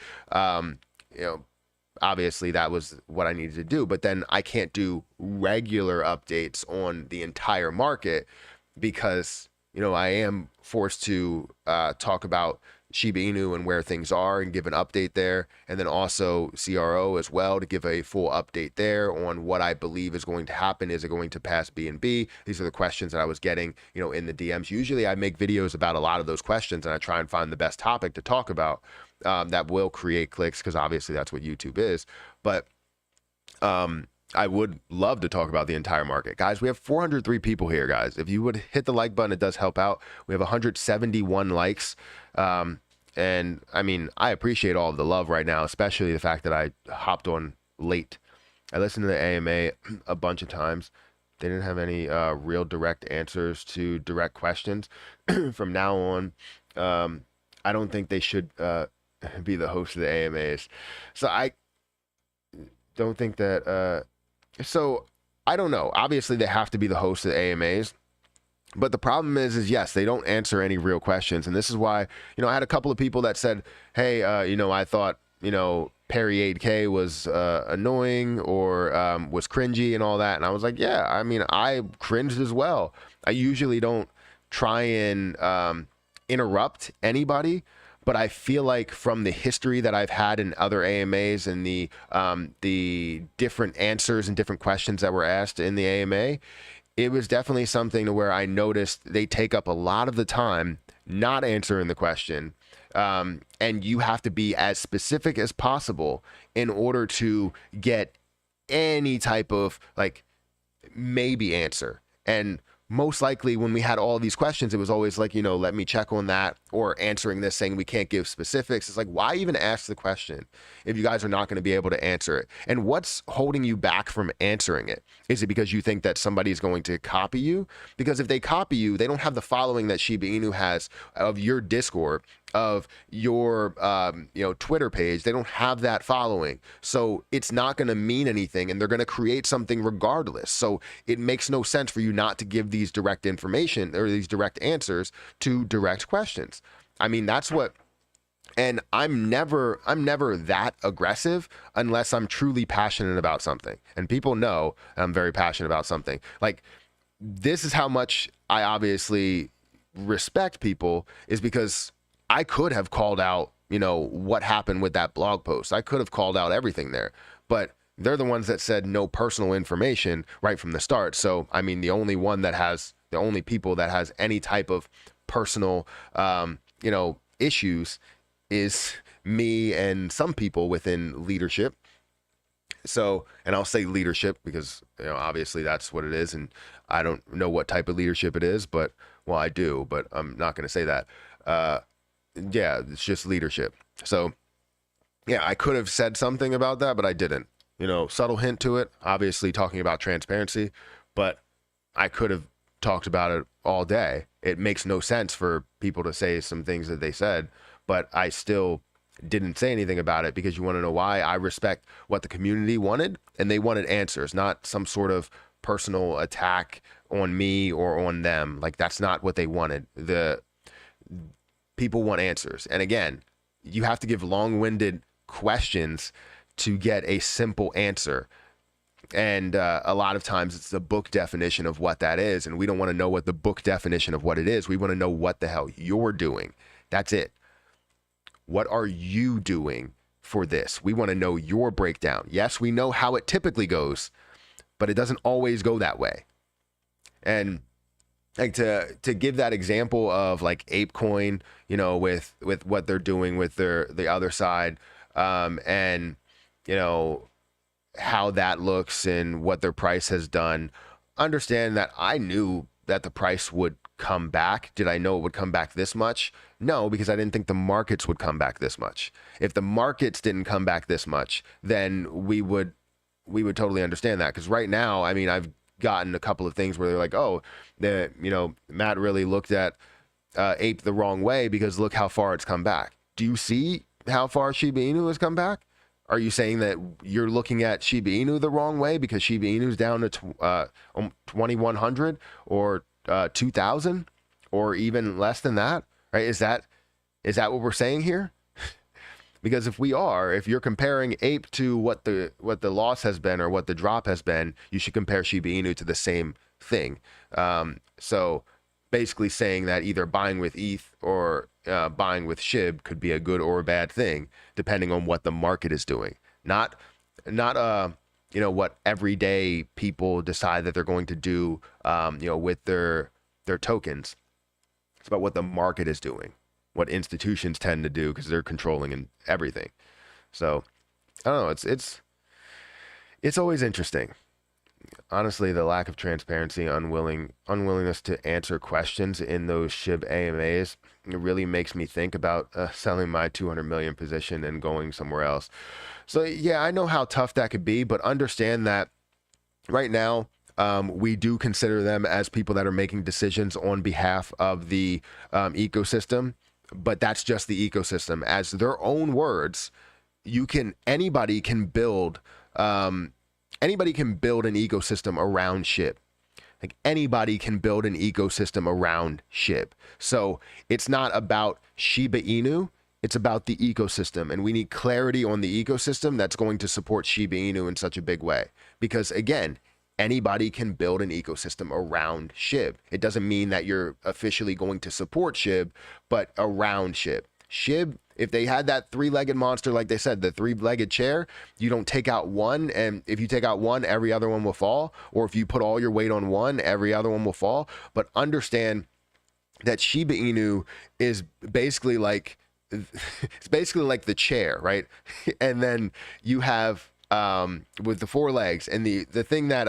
Obviously that was what I needed to do, but then I can't do regular updates on the entire market because I am forced to talk about Shiba Inu and where things are and give an update there, and then also CRO as well to give a full update there on what I believe is going to happen. Is it going to pass BNB? These are the questions that I was getting, in the DMs. Usually I make videos about a lot of those questions, and I try and find the best topic to talk about that will create clicks, because obviously that's what YouTube is. But I would love to talk about the entire market. Guys, we have 403 people here, guys. If you would hit the like button, it does help out. We have 171 likes. And I mean, I appreciate all of the love right now, especially the fact that I hopped on late. I listened to the AMA a bunch of times. They didn't have any real direct answers to direct questions. From now on, I don't think they should be the host of the AMAs. So I don't think that... So I don't know. Obviously, they have to be the host of the AMAs. But the problem is yes, they don't answer any real questions. And this is why, I had a couple of people that said, hey, I thought, Perry 8K was annoying or was cringy and all that. And I was like, yeah, I mean, I cringed as well. I usually don't try and interrupt anybody, but I feel like from the history that I've had in other AMAs and the different answers and different questions that were asked in the AMA, it was definitely something to where I noticed they take up a lot of the time not answering the question. And you have to be as specific as possible in order to get any type of maybe answer. And most likely when we had all these questions, it was always like, let me check on that, or answering this saying we can't give specifics. It's like, why even ask the question if you guys are not going to be able to answer it? And what's holding you back from answering it? Is it because you think that somebody's going to copy you? Because if they copy you, they don't have the following that Shiba Inu has of your Discord, of your Twitter page. They don't have that following, so it's not going to mean anything, and they're going to create something regardless. So it makes no sense for you not to give these direct information or these direct answers to direct questions. I mean, that's what And I'm never that aggressive unless I'm truly passionate about something. And people know I'm very passionate about something. Like, this is how much I obviously respect people, is because I could have called out, what happened with that blog post. I could have called out everything there, but they're the ones that said no personal information right from the start. So, I mean, the only people that has any type of personal, issues is me and some people within leadership. So, and I'll say leadership because, obviously that's what it is. And I don't know what type of leadership it is, but, well, I do, but I'm not going to say that. Yeah, it's just leadership. So, yeah, I could have said something about that, but I didn't. Subtle hint to it, obviously talking about transparency, but I could have talked about it all day. It makes no sense for people to say some things that they said, but I still didn't say anything about it because you want to know why? I respect what the community wanted, and they wanted answers, not some sort of personal attack on me or on them. Like, that's not what they wanted. The people want answers. And again, you have to give long-winded questions to get a simple answer. And a lot of times it's the book definition of what that is. And we don't want to know what the book definition of what it is. We want to know what the hell you're doing. That's it. What are you doing for this? We want to know your breakdown. Yes, we know how it typically goes, but it doesn't always go that way. And like to give that example of like ApeCoin, with what they're doing with the other side, and how that looks and what their price has done. Understand that I knew that the price would come back. Did I know it would come back this much? No, because I didn't think the markets would come back this much. If the markets didn't come back this much, then we would totally understand that. Because right now, I mean, I've gotten a couple of things where they're like, oh, Matt really looked at Ape the wrong way because look how far it's come back. Do you see how far Shiba Inu has come back? Are you saying that you're looking at Shiba Inu the wrong way because Shiba Inu is down to 2,100 or 2,000 or even less than that? Right? Is that what we're saying here? Because if you're comparing Ape to what the loss has been or what the drop has been, you should compare Shiba Inu to the same thing. So basically saying that either buying with ETH or buying with SHIB could be a good or a bad thing, depending on what the market is doing. Not what everyday people decide that they're going to do, with their tokens. It's about what the market is doing, what institutions tend to do because they're controlling and everything. So I don't know. It's always interesting. Honestly, the lack of transparency, unwillingness to answer questions in those SHIB AMAs, it really makes me think about selling my 200 million position and going somewhere else. So yeah, I know how tough that could be, but understand that right now, we do consider them as people that are making decisions on behalf of the ecosystem, but that's just the ecosystem. As their own words, anybody can build an ecosystem around SHIB. Like anybody can build an ecosystem around SHIB. So it's not about Shiba Inu, it's about the ecosystem. And we need clarity on the ecosystem that's going to support Shiba Inu in such a big way. Because again, anybody can build an ecosystem around SHIB. It doesn't mean that you're officially going to support SHIB, but around SHIB. SHIB, if they had that three-legged monster, like they said, the three-legged chair, you don't take out one, and if you take out one, every other one will fall. Or if you put all your weight on one, every other one will fall. But understand that Shiba Inu is basically like the chair, right? And then you have with the four legs, and the thing that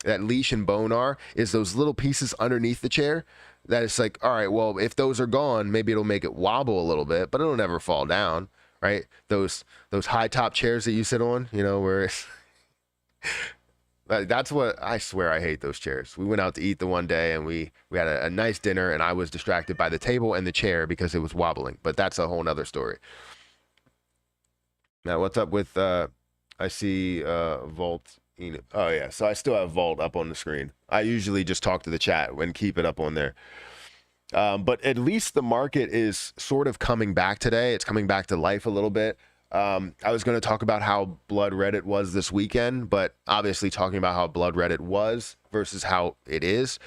that leash and bone is those little pieces underneath the chair. That it's like, all right, well, if those are gone, maybe it'll make it wobble a little bit, but it'll never fall down, right? Those high top chairs that you sit on, where it's that's what I swear I hate those chairs. We went out to eat the one day and we had a nice dinner and I was distracted by the table and the chair because it was wobbling, but that's a whole nother story. Now, what's up with I see Volt Inu. Oh yeah, so I still have Volt up on the screen. I usually just talk to the chat and keep it up on there. But at least the market is sort of coming back today. It's coming back to life a little bit. I was going to talk about how blood red it was this weekend, but obviously talking about how blood red it was versus how it is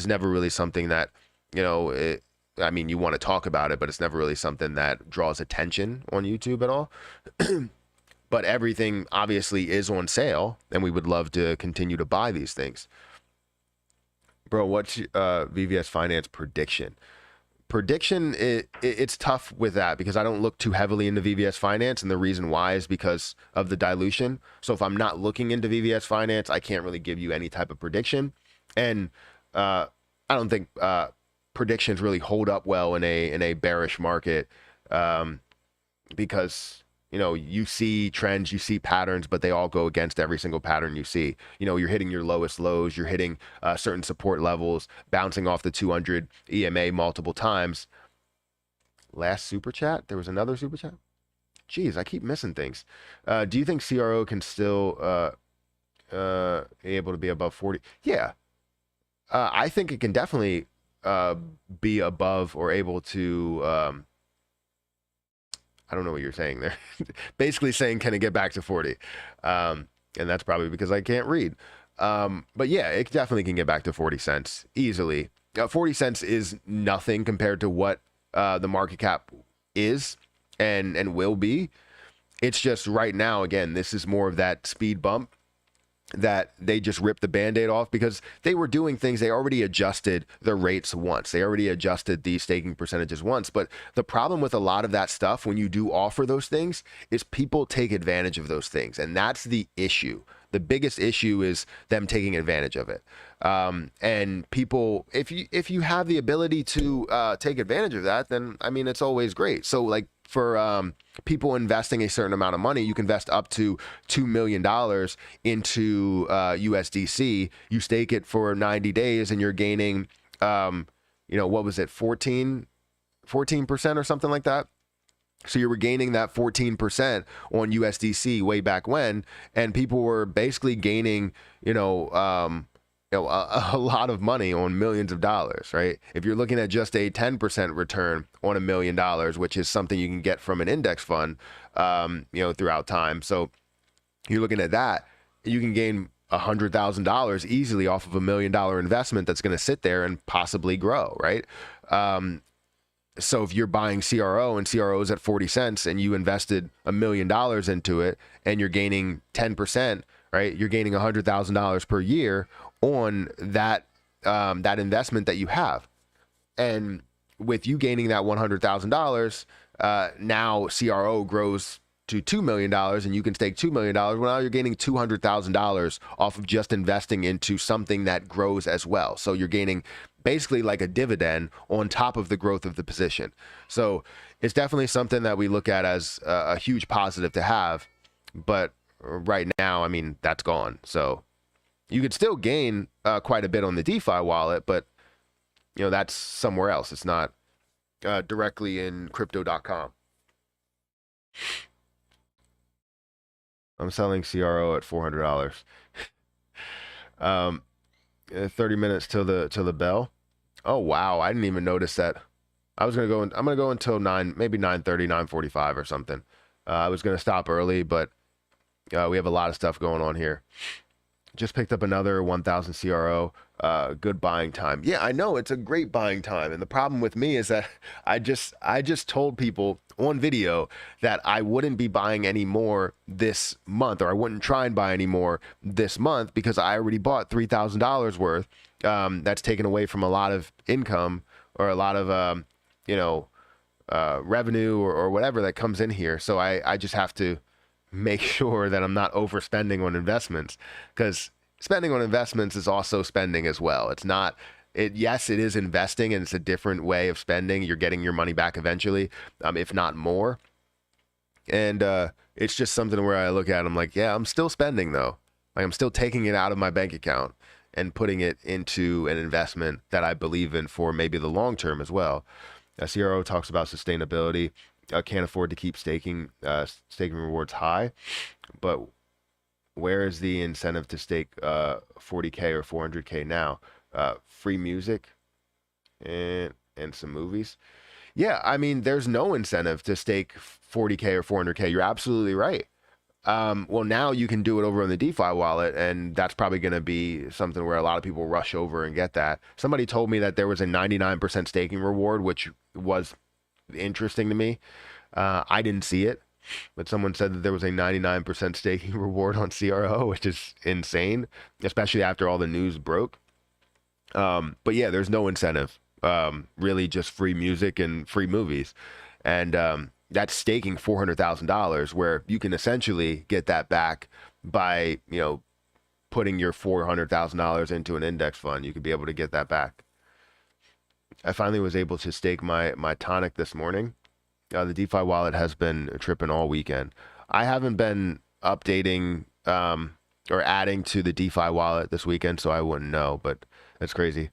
never really something that, I mean, you want to talk about it, but it's never really something that draws attention on YouTube at all. But everything obviously is on sale, and we would love to continue to buy these things. Bro, what's VVS Finance prediction? Prediction, it's tough with that because I don't look too heavily into VVS Finance, and the reason why is because of the dilution. So if I'm not looking into VVS Finance, I can't really give you any type of prediction. And I don't think predictions really hold up well in a bearish market, because you see trends, you see patterns, but they all go against every single pattern you see. You're hitting your lowest lows, you're hitting certain support levels, bouncing off the 200 EMA multiple times. Last super chat, there was another super chat. Jeez, I keep missing things. Do you think CRO can still able to be above 40? Yeah, I think it can definitely be above or able to. I don't know what you're saying there. Basically saying, can it get back to 40? And that's probably because I can't read. But yeah, it definitely can get back to 40 cents easily. 40 cents is nothing compared to what the market cap is and will be. It's just right now, again, this is more of that speed bump that they just ripped the Band-Aid off because they were doing things. They already adjusted the rates once. They already adjusted the staking percentages once. But the problem with a lot of that stuff, when you do offer those things, is people take advantage of those things. And that's the issue. The biggest issue is them taking advantage of it. And people, if you have the ability to take advantage of that, then, I mean, it's always great. So like for people investing a certain amount of money, you can invest up to $2 million into USDC. You stake it for 90 days and you're gaining, what was it, 14% or something like that? So you were gaining that 14% on USDC way back when, and people were basically gaining, a lot of money on millions of dollars, right? If you're looking at just a 10% return on $1 million, which is something you can get from an index fund, throughout time. So you're looking at that, you can gain $100,000 easily off of $1 million investment that's going to sit there and possibly grow, right? So if you're buying CRO and CRO is at 40 cents and you invested $1 million into it and you're gaining 10%, right? You're gaining $100,000 per year on that that investment that you have. And with you gaining that $100,000, now CRO grows to $2 million and you can stake $2 million. Well, now you're gaining $200,000 off of just investing into something that grows as well. So you're gaining basically like a dividend on top of the growth of the position. So it's definitely something that we look at as a huge positive to have. But right now, I mean, that's gone. So you could still gain quite a bit on the DeFi wallet, but that's somewhere else. It's not directly in crypto.com. I'm selling CRO at $400. 30 minutes till the bell. Oh wow, I didn't even notice that. I'm gonna go until 9, maybe 9:30, 9:45 or something. I was gonna stop early, but we have a lot of stuff going on here. Just picked up another 1,000 CRO. Good buying time. Yeah, I know it's a great buying time. And the problem with me is that I just told people on video that I wouldn't be buying any more this month, or I wouldn't try and buy any more this month because I already bought $3,000 worth. That's taken away from a lot of income or a lot of revenue or whatever that comes in here. So I just have to make sure that I'm not overspending on investments, because spending on investments is also spending as well. It's not, yes, it is investing and it's a different way of spending. You're getting your money back eventually, if not more. And it's just something where I look at it, I'm like, yeah, I'm still spending though. Like I'm still taking it out of my bank account and putting it into an investment that I believe in for maybe the long term as well. CRO talks about sustainability. Can't afford to keep staking rewards high, but where is the incentive to stake 40K or 400K now? Free music, and and some movies. Yeah, I mean, there's no incentive to stake 40K or 400K. You're absolutely right. Well, now you can do it over on the DeFi wallet, and that's probably going to be something where a lot of people rush over and get that. Somebody told me that there was a 99% staking reward, which was interesting to me. I didn't see it, but someone said that there was a 99% staking reward on CRO, which is insane, especially after all the news broke. But yeah, there's no incentive. Really just free music and free movies. And that's staking $400,000 where you can essentially get that back by, putting your $400,000 into an index fund. You could be able to get that back. I finally was able to stake my tonic this morning. The DeFi wallet has been tripping all weekend. I haven't been updating or adding to the DeFi wallet this weekend, so I wouldn't know, but that's crazy.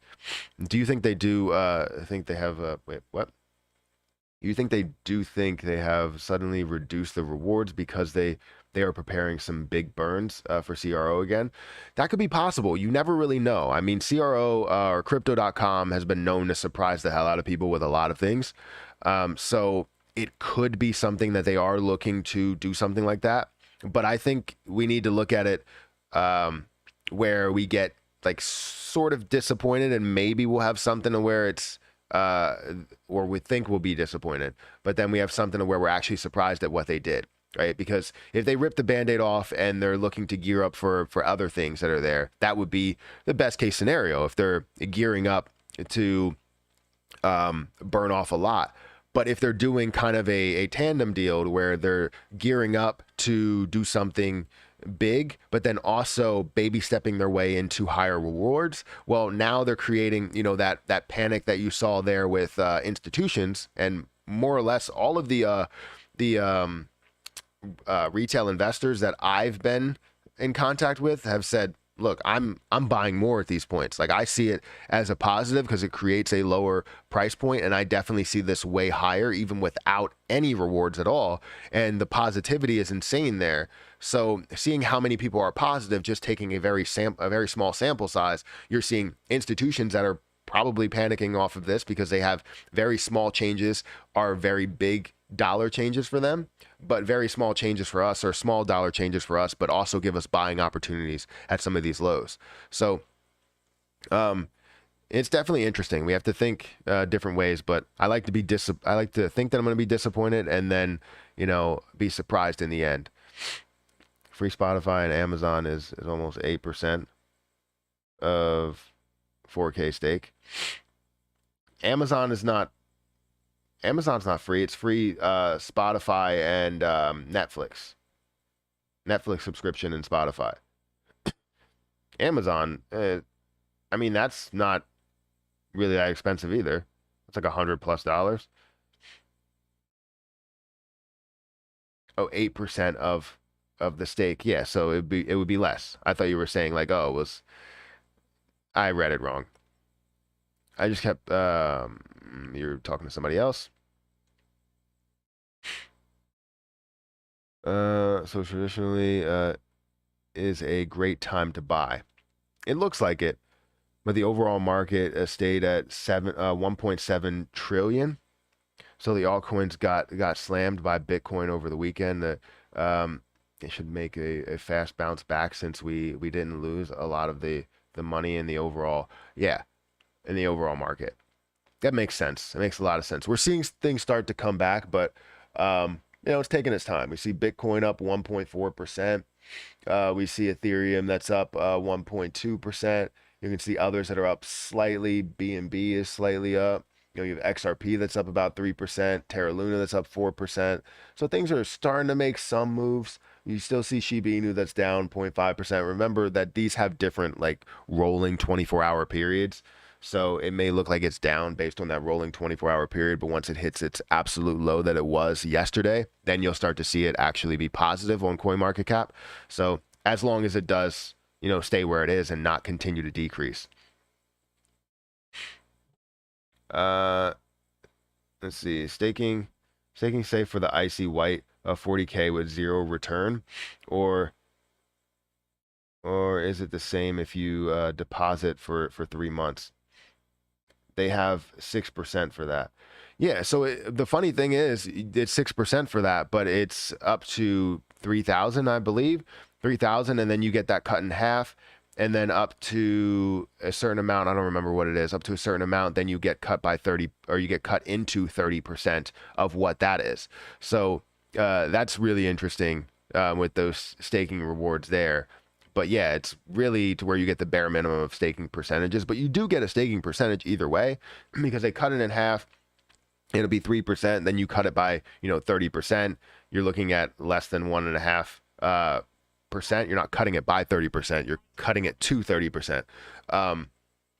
Do you think they do think they have wait, what? You think they do think they have suddenly reduced the rewards because they are preparing some big burns for CRO again? That could be possible. You never really know. I mean, CRO or crypto.com has been known to surprise the hell out of people with a lot of things. So it could be something that they are looking to do something like that. But I think we need to look at it where we get like sort of disappointed, and maybe we'll have something to where it's or we think we'll be disappointed, but then we have something to where we're actually surprised at what they did, right? Because if they rip the band-aid off and they're looking to gear up for other things that are there, that would be the best case scenario if they're gearing up to burn off a lot. But if they're doing kind of a tandem deal where they're gearing up to do something big, but then also baby stepping their way into higher rewards, well, now they're creating, that panic that you saw there with institutions, and more or less all of the retail investors that I've been in contact with have said, look, I'm buying more at these points. Like, I see it as a positive because it creates a lower price point, and I definitely see this way higher even without any rewards at all. And the positivity is insane there. So seeing how many people are positive, just taking a very small sample size, you're seeing institutions that are probably panicking off of this because they have very small changes are very big dollar changes for them, but very small changes for us are small dollar changes for us, but also give us buying opportunities at some of these lows. So it's definitely interesting. We have to think different ways, but I like to think that I'm going to be disappointed and then, be surprised in the end. Free Spotify and Amazon is almost 8% of 4K stake. Amazon's not free. It's free Spotify and Netflix subscription and Spotify. Amazon, I mean, that's not really that expensive either. It's like $100+. Oh, 8% of the stake. Yeah, so it would be less. I thought you were saying like, oh, I read it wrong. I just kept you're talking to somebody else. So traditionally is a great time to buy. It looks like it, but the overall market stayed at 1.7 trillion. So the altcoins got slammed by Bitcoin over the weekend. It should make a fast bounce back since we didn't lose a lot of the money in the overall market. That makes sense. It makes a lot of sense. We're seeing things start to come back, but it's taking its time. We see Bitcoin up 1.4%. We see Ethereum that's up 1.2%. You can see others that are up slightly. BNB is slightly up. You have XRP that's up about 3%, Terra Luna that's up 4%. So things are starting to make some moves. You still see Shiba Inu that's down 0.5%. Remember that these have different like rolling 24-hour periods. So it may look like it's down based on that rolling 24-hour period, but once it hits its absolute low that it was yesterday, then you'll start to see it actually be positive on CoinMarketCap. So as long as it does, stay where it is and not continue to decrease. Let's see, staking safe for the icy white of 40K with zero return, or is it the same if you deposit for 3 months? They have 6% for that. Yeah, so the funny thing is, it's 6% for that, but it's up to 3,000, I believe, 3,000, and then you get that cut in half, and then up to a certain amount, I don't remember what it is, up to a certain amount, then you get cut by 30, or you get cut into 30% of what that is. So that's really interesting with those staking rewards there. But yeah, it's really to where you get the bare minimum of staking percentages, but you do get a staking percentage either way because they cut it in half. It'll be 3%. Then you cut it by, 30%. You're looking at less than 1.5%. You're not cutting it by 30%. You're cutting it to 30%.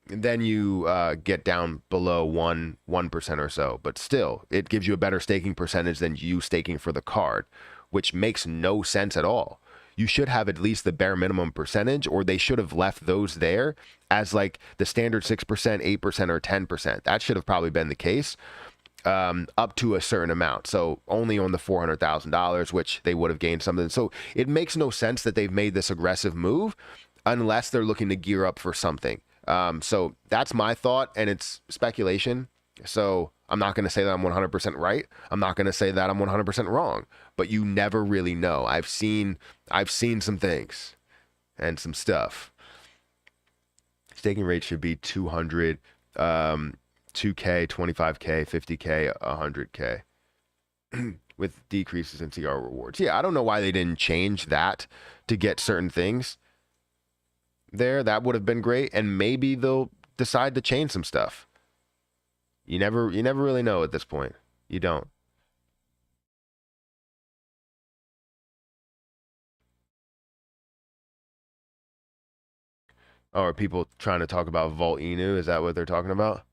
Then you get down below 1% or so. But still, it gives you a better staking percentage than you staking for the card, which makes no sense at all. You should have at least the bare minimum percentage, or they should have left those there as like the standard 6%, 8%, or 10%. That should have probably been the case. Up to a certain amount. So only on the $400,000, which they would have gained something. So it makes no sense that they've made this aggressive move unless they're looking to gear up for something. So that's my thought, and it's speculation. So I'm not going to say that I'm 100% right. I'm not going to say that I'm 100% wrong, but you never really know. I've seen some things and some stuff. Staking rate should be 200. 2K, 25K, 50K, 100K with decreases in CR rewards. Yeah, I don't know why they didn't change that to get certain things there. That would have been great, and maybe they'll decide to change some stuff. You never really know at this point. You don't. Oh, are people trying to talk about Volt Inu? Is that what they're talking about?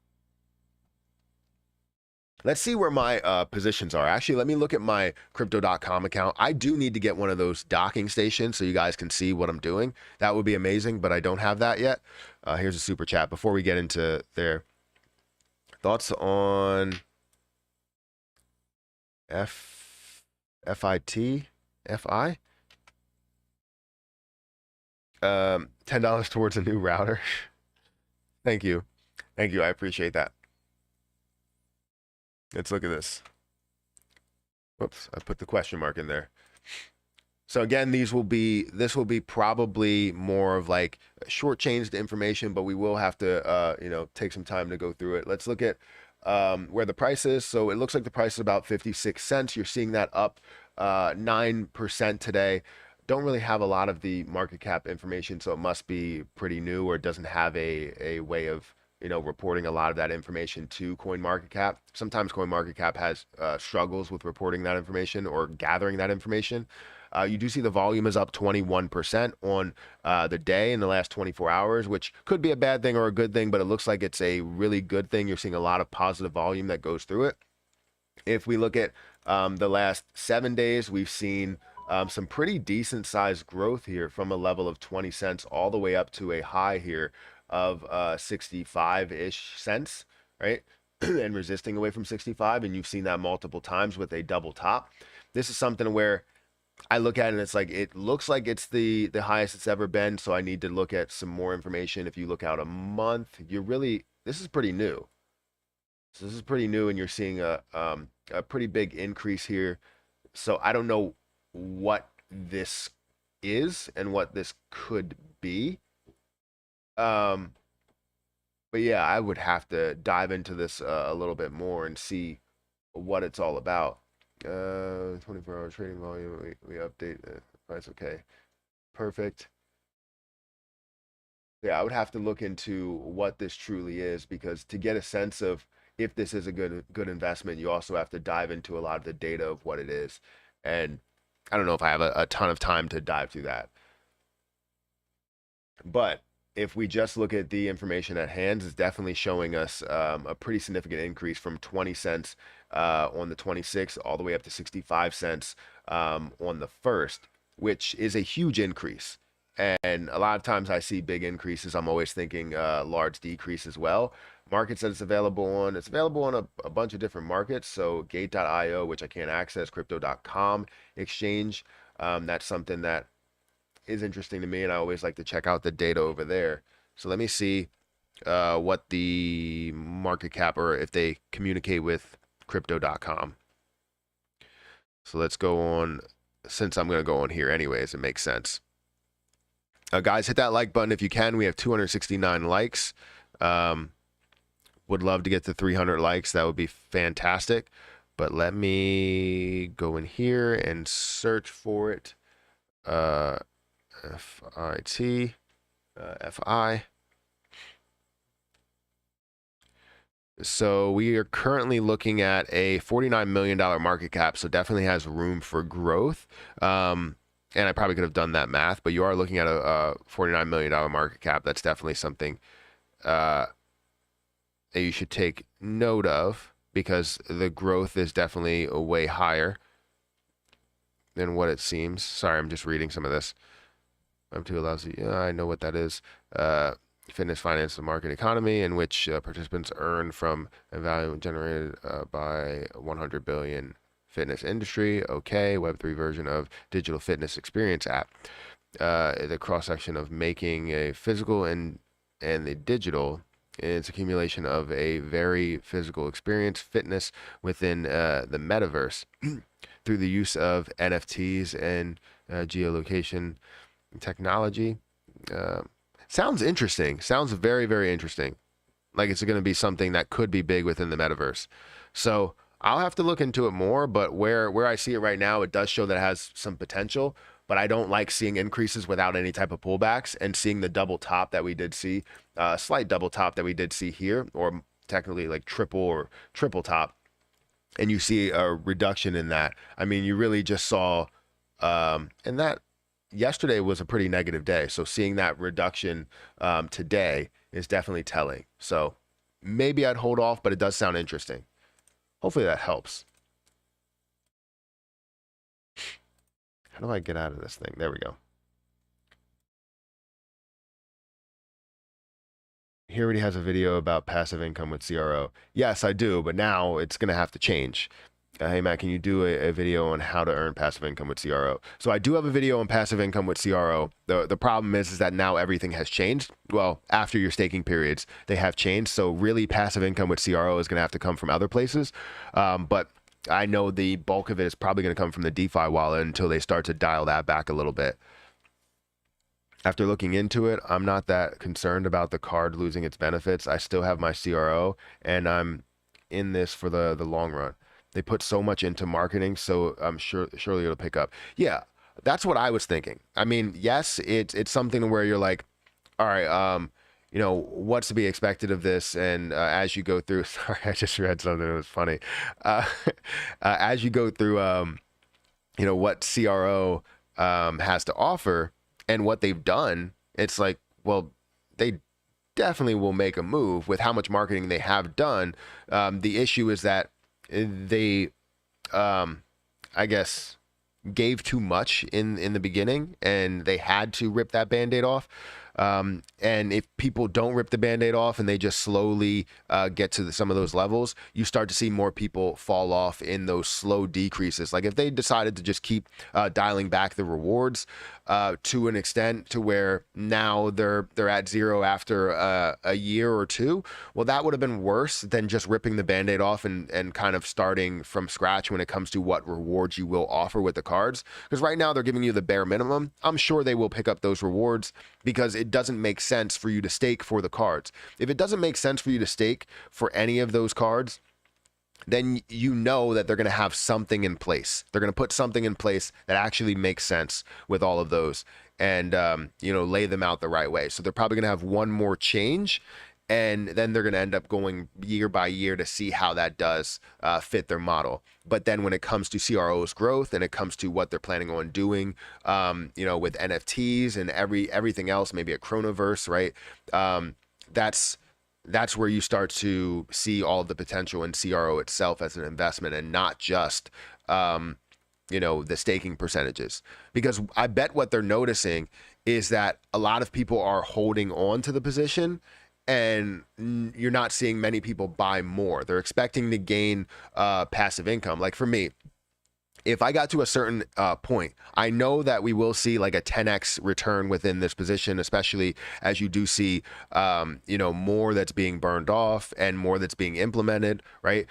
Let's see where my positions are. Actually, let me look at my crypto.com account. I do need to get one of those docking stations so you guys can see what I'm doing. That would be amazing, but I don't have that yet. Here's a super chat before we get into their thoughts on FIT. $10 towards a new router. Thank you. I appreciate that. Let's look at this. Whoops, I put the question mark in there. So again, this will be probably more of like short-changed information, but we will have to, take some time to go through it. Let's look at where the price is. So it looks like the price is about 56 cents. You're seeing that up 9% today. Don't really have a lot of the market cap information, so it must be pretty new, or it doesn't have a way of reporting a lot of that information to CoinMarketCap. Sometimes CoinMarketCap has struggles with reporting that information or gathering that information. You do see the volume is up 21% on the day in the last 24 hours, which could be a bad thing or a good thing, but it looks like it's a really good thing. You're seeing a lot of positive volume that goes through it. If we look at the last 7 days, we've seen some pretty decent sized growth here from a level of 20 cents all the way up to a high here of 65-ish cents, right? And resisting away from 65, and you've seen that multiple times with a double top. This is something where I look at it and it's like, it looks like it's the highest it's ever been, so I need to look at some more information. If you look out a month, this is pretty new. So this is pretty new, and you're seeing a pretty big increase here. So I don't know what this is and what this could be. But yeah, I would have to dive into this a little bit more and see what it's all about. 24-hour trading volume, we update the price. Okay, perfect. Yeah, I would have to look into what this truly is, because to get a sense of if this is a good investment, you also have to dive into a lot of the data of what it is. And I don't know if I have a ton of time to dive through that. But if we just look at the information at hand, it's definitely showing us a pretty significant increase from 20 cents on the 26th all the way up to 65 cents on the 1st, which is a huge increase. And a lot of times I see big increases, I'm always thinking large decrease as well. Markets that it's available on a bunch of different markets. So gate.io, which I can't access, crypto.com exchange. That's something that is interesting to me, and I always like to check out the data over there. So let me see what the market cap, or if they communicate with crypto.com. So let's go on. Since I'm going to go on here anyways, it makes sense. Guys, hit that like button if you can. We have 269 likes. Would love to get to 300 likes. That would be fantastic. But let me go in here and search for it. FIT, FI. So we are currently looking at a $49 million market cap. So definitely has room for growth. And I probably could have done that math, but you are looking at a $49 million market cap. That's definitely something that you should take note of, because the growth is definitely way higher than what it seems. Sorry, I'm just reading some of this. I'm too lousy. Yeah, I know what that is. Fitness, finance, and market economy, in which participants earn from a value generated by 100 billion fitness industry. Okay, Web3 version of digital fitness experience app. The cross section of making a physical and the digital. It's accumulation of a very physical experience, fitness within the metaverse through the use of NFTs and geolocation technology. Sounds interesting. Sounds very, very interesting. Like it's going to be something that could be big within the metaverse. So I'll have to look into it more, but where I see it right now, it does show that it has some potential, but I don't like seeing increases without any type of pullbacks, and seeing the double top that we did see, slight double top that we did see here, or technically like triple or triple top, and you see a reduction in that. I mean, you really just saw, and that yesterday was a pretty negative day. So seeing that reduction today is definitely telling. So maybe I'd hold off, but it does sound interesting. Hopefully that helps. How do I get out of this thing? There we go. He already has a video about passive income with CRO. Yes, I do, but now it's going to have to change. Hey, Matt, can you do a video on how to earn passive income with CRO? So I do have a video on passive income with CRO. The problem is that now everything has changed. Well, after your staking periods, they have changed. So really passive income with CRO is going to have to come from other places. But I know the bulk of it is probably going to come from the DeFi wallet until they start to dial that back a little bit. After looking into it, I'm not that concerned about the card losing its benefits. I still have my CRO, and I'm in this for the long run. They put so much into marketing, so I'm surely it'll pick up. Yeah, that's what I was thinking. I mean, yes, it's something where you're like, all right, you know, what's to be expected of this? And as you go through, sorry, I just read something that was funny. As you go through, you know, what CRO has to offer and what they've done, it's like, well, they definitely will make a move with how much marketing they have done. The issue is that they, I guess, gave too much in the beginning, and they had to rip that Band-Aid off. And if people don't rip the Band-Aid off and they just slowly get to some of those levels, you start to see more people fall off in those slow decreases. Like if they decided to just keep dialing back the rewards to an extent to where now they're at zero after a year or two, well, that would have been worse than just ripping the Band-Aid off and kind of starting from scratch when it comes to what rewards you will offer with the cards. Because right now they're giving you the bare minimum. I'm sure they will pick up those rewards because it doesn't make sense for you to stake for the cards. If it doesn't make sense for you to stake for any of those cards, then you know that they're going to have something in place. They're going to put something in place that actually makes sense with all of those, and you know, lay them out the right way. So they're probably going to have one more change, and then they're going to end up going year by year to see how that does fit their model. But then when it comes to CRO's growth and it comes to what they're planning on doing, you know, with NFTs and everything else, maybe a Chronoverse, right? That's where you start to see all the potential in CRO itself as an investment, and not just, you know, the staking percentages. Because I bet what they're noticing is that a lot of people are holding on to the position, and you're not seeing many people buy more. They're expecting to gain passive income. Like for me, if I got to a certain point, I know that we will see like a 10x return within this position, especially as you do see, more that's being burned off and more that's being implemented, right?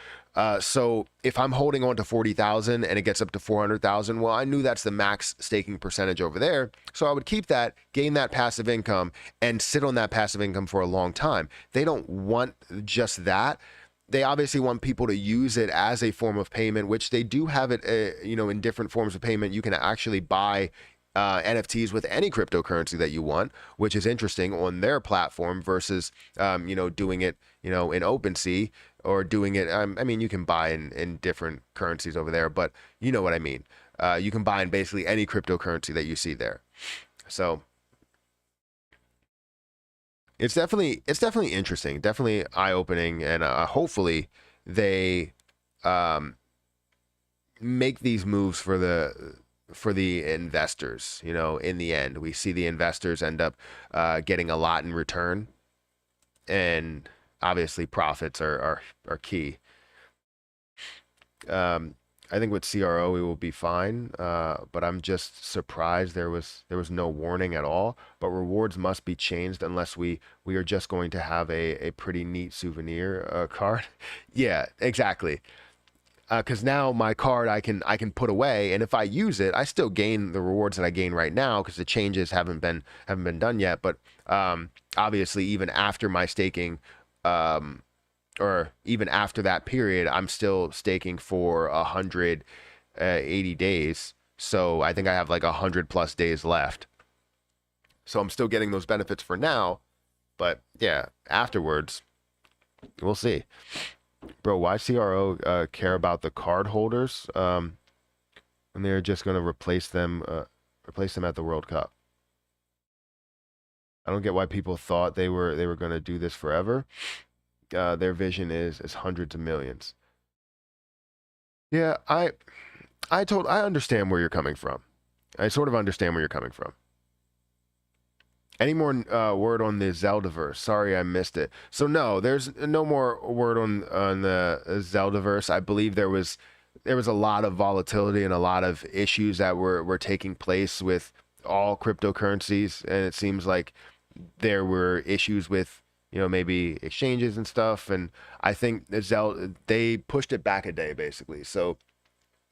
So if I'm holding on to 40,000 and it gets up to 400,000, well, I knew that's the max staking percentage over there. So I would keep that, gain that passive income, and sit on that passive income for a long time. They don't want just that. They obviously want people to use it as a form of payment, which they do have it, in different forms of payment. You can actually buy NFTs with any cryptocurrency that you want, which is interesting on their platform versus, doing it, in OpenSea or doing it. I mean, you can buy in different currencies over there, but you know what I mean. You can buy in basically any cryptocurrency that you see there. So it's definitely interesting, definitely eye-opening, and hopefully they make these moves for the investors. In the end, we see the investors end up getting a lot in return, and obviously profits are key. I think with CRO we will be fine, but I'm just surprised there was no warning at all. But rewards must be changed unless we are just going to have a pretty neat souvenir card. Yeah, exactly. Because now my card I can put away, and if I use it, I still gain the rewards that I gain right now because the changes haven't been done yet. But obviously, even after my staking, or even after that period, I'm still staking for 180 days. So I think I have like 100+ days left. So I'm still getting those benefits for now. But yeah, afterwards, we'll see. Bro, why CRO care about the card holders? And they're just going to replace them at the World Cup. I don't get why people thought they were going to do this forever. Their vision is hundreds of millions. Yeah, I understand where you're coming from. I sort of understand where you're coming from. Any more word on the Zeldaverse? Sorry, I missed it. So no, there's no more word on the Zeldaverse. I believe there was a lot of volatility and a lot of issues that were taking place with all cryptocurrencies, and it seems like there were issues with maybe exchanges and stuff. And I think they pushed it back a day basically. So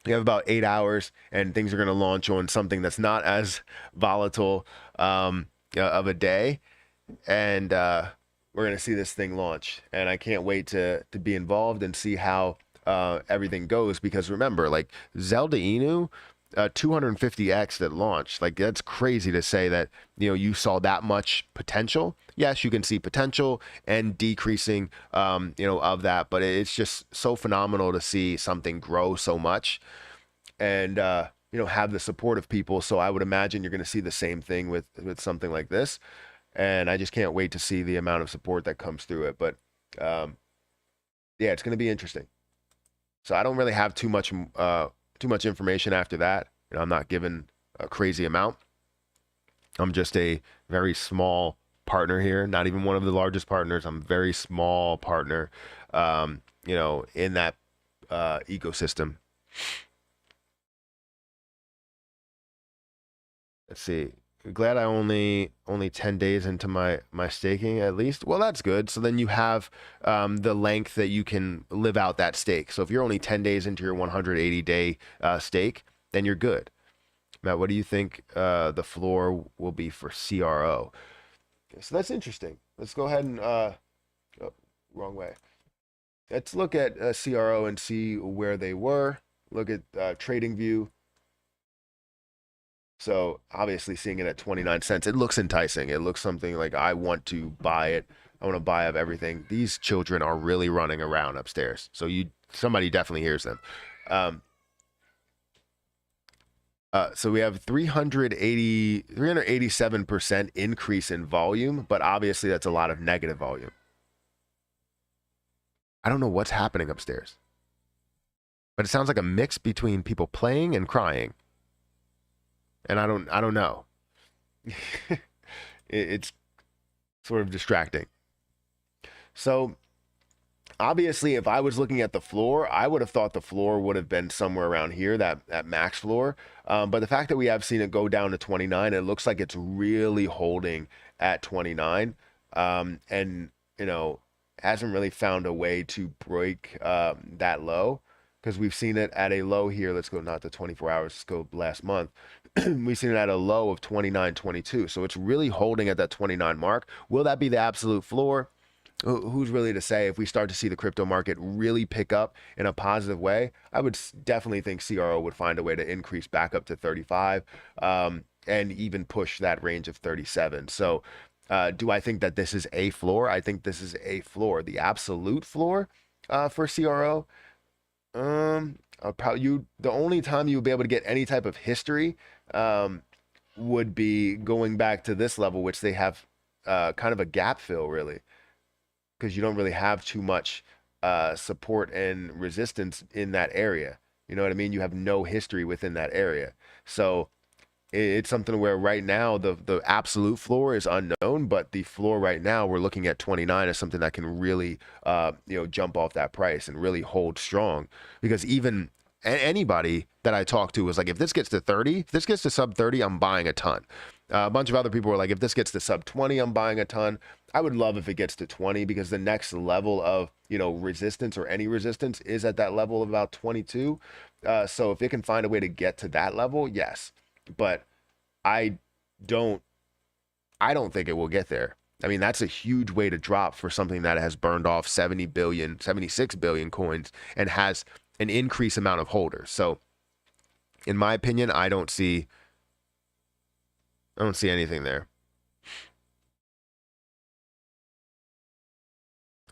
you have about 8 hours, and things are going to launch on something that's not as volatile of a day, and we're going to see this thing launch, and I can't wait to be involved and see how everything goes, because remember, like Zelda Inu, 250x that launched, like that's crazy to say that you saw that much potential. Yes, you can see potential and decreasing of that, but it's just so phenomenal to see something grow so much and have the support of people. So I would imagine you're going to see the same thing with something like this, and I just can't wait to see the amount of support that comes through it. But yeah, it's going to be interesting. So I don't really have too much information after that. I'm not given a crazy amount. I'm just a very small partner here, not even one of the largest partners. I'm a very small partner, in that ecosystem. Let's see. Glad I only 10 days into my staking at least. Well, that's good. So then you have the length that you can live out that stake. So if you're only 10 days into your 180-day stake, then you're good. Matt, what do you think the floor will be for CRO? So that's interesting. Let's go ahead and wrong way. Let's look at CRO and see where they were. Look at TradingView. So obviously seeing it at 29 cents, it looks enticing. It looks something like I want to buy it. I want to buy up everything. These children are really running around upstairs. So somebody definitely hears them. So we have 387% increase in volume, but obviously that's a lot of negative volume. I don't know what's happening upstairs, but it sounds like a mix between people playing and crying. And I don't know. It's sort of distracting. So obviously, if I was looking at the floor, I would have thought the floor would have been somewhere around here, that max floor. But the fact that we have seen it go down to 29, it looks like it's really holding at 29, and you know hasn't really found a way to break that low, because we've seen it at a low here. Let's go not the 24 hours. Let's go last month. We've seen it at a low of 29.22. So it's really holding at that 29 mark. Will that be the absolute floor? Who's really to say? If we start to see the crypto market really pick up in a positive way, I would definitely think CRO would find a way to increase back up to 35, and even push that range of 37. So do I think that this is a floor? I think this is a floor. The absolute floor for CRO, the only time you would be able to get any type of history would be going back to this level, which they have kind of a gap fill, really, because you don't really have too much support and resistance in that area. You know what I mean? You have no history within that area. So it's something where right now the absolute floor is unknown, but the floor right now, we're looking at 29 as something that can really jump off that price and really hold strong. Because even anybody that I talk to was like, if this gets to 30, if this gets to sub 30, I'm buying a ton. A bunch of other people were like, if this gets to sub 20, I'm buying a ton. I would love if it gets to 20, because the next level of resistance, or any resistance, is at that level of about 22. So if it can find a way to get to that level, yes. But I don't think it will get there. I mean, that's a huge way to drop for something that has burned off 70 billion, 76 billion coins and has an increased amount of holders. So in my opinion, I don't see anything there.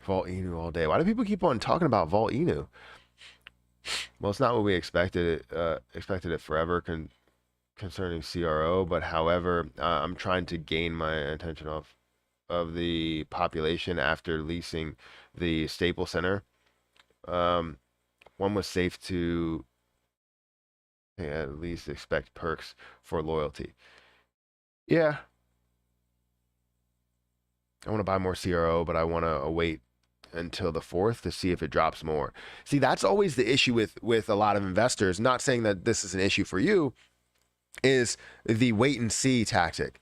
Volt Inu all day. Why do people keep on talking about Volt Inu? Well, it's not what we expected. Expected it forever concerning CRO, but however, I'm trying to gain my attention off of the population after leasing the Staples Center. One was safe to at least expect perks for loyalty. Yeah, I want to buy more CRO, but I want to wait until the 4th to see if it drops more. See, that's always the issue with a lot of investors. Not saying that this is an issue for you, is the wait and see tactic.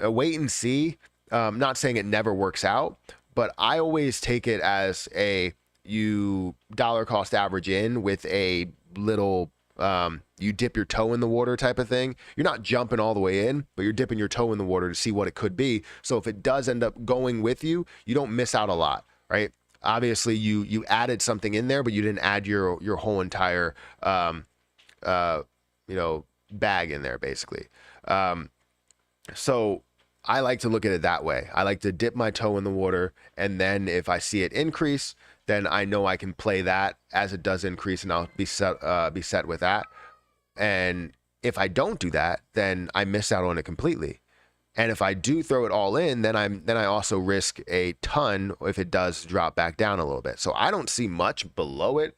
Wait and see, not saying it never works out, but I always take it as you dollar cost average in with a little, you dip your toe in the water type of thing. You're not jumping all the way in, but you're dipping your toe in the water to see what it could be. So if it does end up going with you, you don't miss out a lot, right? Obviously you added something in there, but you didn't add your whole entire, bag in there, basically. So I like to look at it that way. I like to dip my toe in the water, and then if I see it increase, then I know I can play that as it does increase, and I'll be set with that. And if I don't do that, then I miss out on it completely. And if I do throw it all in, then I also risk a ton if it does drop back down a little bit. So I don't see much below it.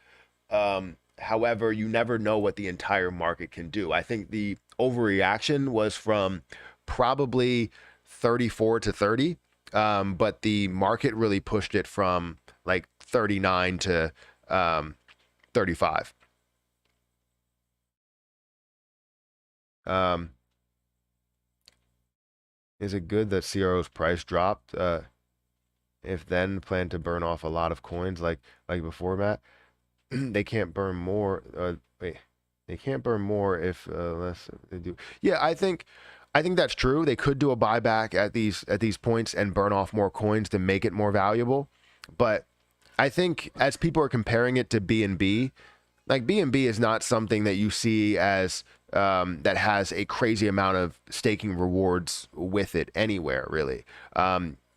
However, you never know what the entire market can do. I think the overreaction was from probably 34 to 30, but the market really pushed it from like 39 to 35. Is it good that CRO's price dropped? If then plan to burn off a lot of coins like before, Matt? They can't burn more. Wait, they can't burn more if less they do. Yeah, I think that's true. They could do a buyback at these points and burn off more coins to make it more valuable. But I think as people are comparing it to BNB, like BNB is not something that you see as that has a crazy amount of staking rewards with it anywhere, really.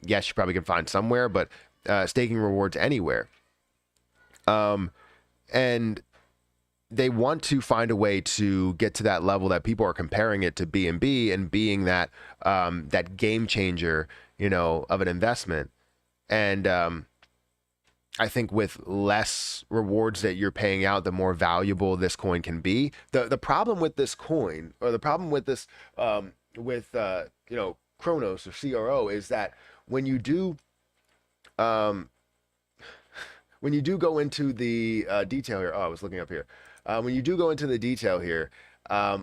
Yes, you probably can find somewhere, but staking rewards anywhere. And they want to find a way to get to that level that people are comparing it to BNB and being that that game changer, of an investment. And I think with less rewards that you're paying out, the more valuable this coin can be. The problem with this coin, or the problem with this Cronos or CRO, is that when you do when you do go into the detail here, oh, I was looking up here. When you do go into the detail here,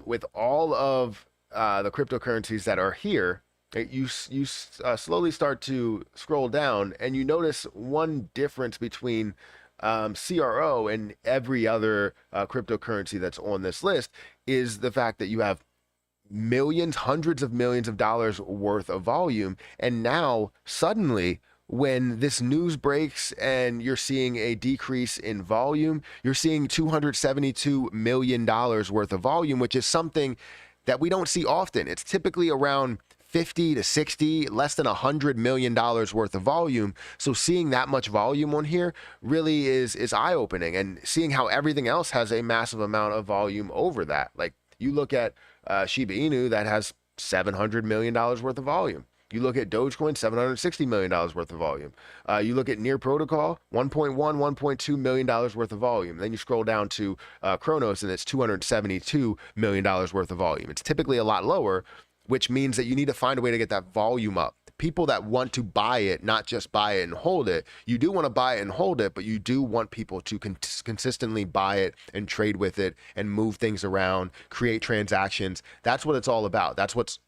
with all of the cryptocurrencies that are here, you slowly start to scroll down, and you notice one difference between CRO and every other cryptocurrency that's on this list is the fact that you have millions, hundreds of millions of dollars worth of volume. And now suddenly, when this news breaks and you're seeing a decrease in volume, you're seeing $272 million worth of volume, which is something that we don't see often. It's typically around 50 to 60, less than $100 million worth of volume. So seeing that much volume on here really is eye-opening, and seeing how everything else has a massive amount of volume over that. Like, you look at Shiba Inu, that has $700 million worth of volume. You look at Dogecoin, $760 million worth of volume. You look at Near Protocol, $1.2 million worth of volume. Then you scroll down to Cronos, and it's $272 million worth of volume. It's typically a lot lower, which means that you need to find a way to get that volume up. People that want to buy it, not just buy it and hold it. You do want to buy it and hold it, but you do want people to consistently buy it and trade with it and move things around, create transactions. That's what it's all about. That's what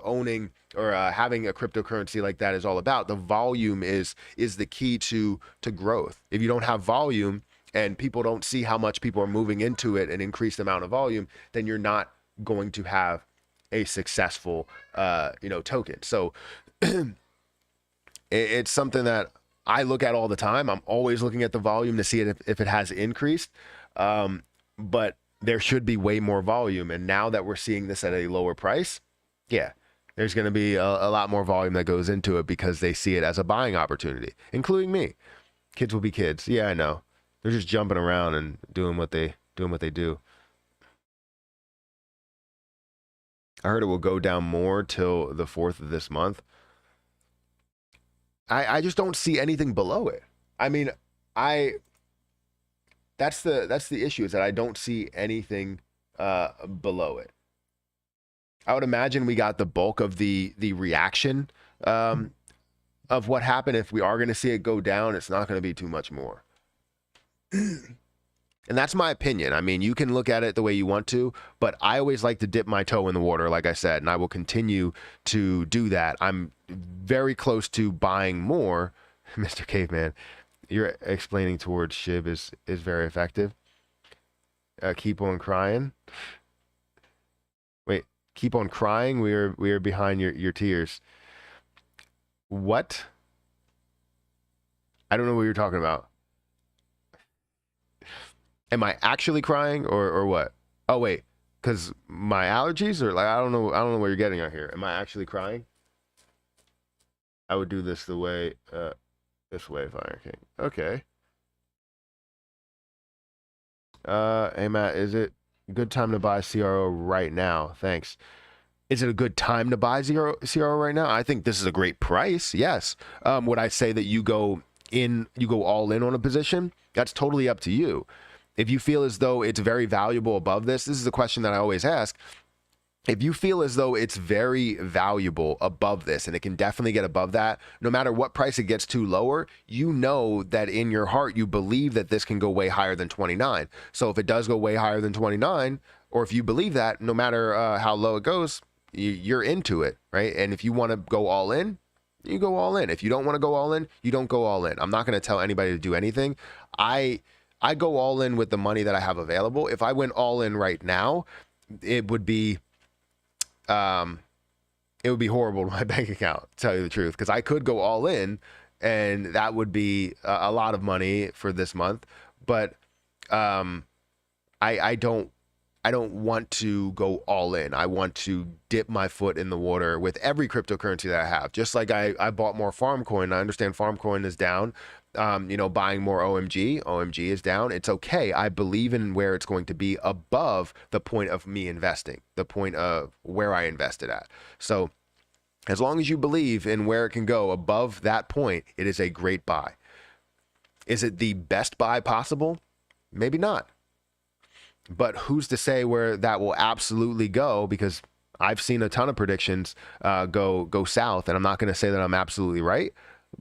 owning or having a cryptocurrency like that is all about. The volume is the key to growth. If you don't have volume and people don't see how much people are moving into it, an increased amount of volume, then you're not going to have a successful token. So it's something that I look at all the time. I'm always looking at the volume to see if it has increased, but there should be way more volume. And now that we're seeing this at a lower price, yeah, there's going to be a lot more volume that goes into it because they see it as a buying opportunity, including me. Kids will be kids. Yeah, I know. They're just jumping around and doing what they do. I heard it will go down more till the 4th of this month. I just don't see anything below it. I mean, that's the issue, is that I don't see anything below it. I would imagine we got the bulk of the reaction of what happened. If we are going to see it go down, it's not going to be too much more. And that's my opinion. I mean, you can look at it the way you want to, but I always like to dip my toe in the water, like I said, and I will continue to do that. I'm very close to buying more. Mr. Caveman, you're explaining towards Shib is very effective. Keep on crying. Wait, keep on crying. We are behind your tears. What? I don't know what you're talking about. Am I actually crying or what? Oh wait, because my allergies, or like I don't know what you're getting at here. Am I actually crying? I would do this this way, Fire King. Okay. Hey Matt, is it a good time to buy CRO right now? Thanks. Is it a good time to buy CRO right now? I think this is a great price. Yes. Would I say that you go all in on a position? That's totally up to you. If you feel as though it's very valuable above this is a question that I always ask. If you feel as though it's very valuable above this, and it can definitely get above that, no matter what price it gets to lower, you know that in your heart, you believe that this can go way higher than 29. So if it does go way higher than 29, or if you believe that, no matter how low it goes, you're into it, right? And if you want to go all in, you go all in. If you don't want to go all in, you don't go all in. I'm not going to tell anybody to do anything. I go all in with the money that I have available. If I went all in right now, it would be horrible to my bank account, to tell you the truth, because I could go all in, and that would be a lot of money for this month. But I don't want to go all in. I want to dip my foot in the water with every cryptocurrency that I have. Just like I bought more Farmcoin. I understand Farmcoin is down. Buying more OMG is down. It's okay. I believe in where it's going to be above the point of me investing, the point of where I invested at. So as long as you believe in where it can go above that point, it is a great buy. Is it the best buy possible? Maybe not. But who's to say where that will absolutely go? Because I've seen a ton of predictions go south, and I'm not going to say that I'm absolutely right,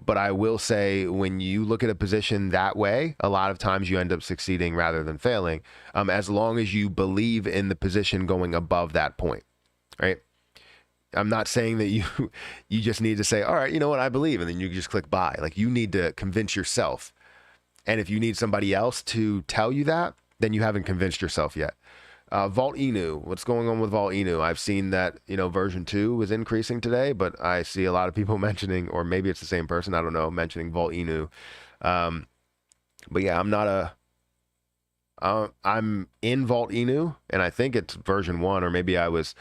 But I will say, when you look at a position that way, a lot of times you end up succeeding rather than failing, as long as you believe in the position going above that point, right? I'm not saying that you just need to say, all right, you know what, I believe, and then you just click buy. Like, you need to convince yourself. And if you need somebody else to tell you that, then you haven't convinced yourself yet. Volt Inu, what's going on with Volt Inu? I've seen that, version 2 was increasing today, but I see a lot of people mentioning, or maybe it's the same person, I don't know, mentioning Volt Inu. But yeah, I'm in Volt Inu, and I think it's version 1, or maybe I was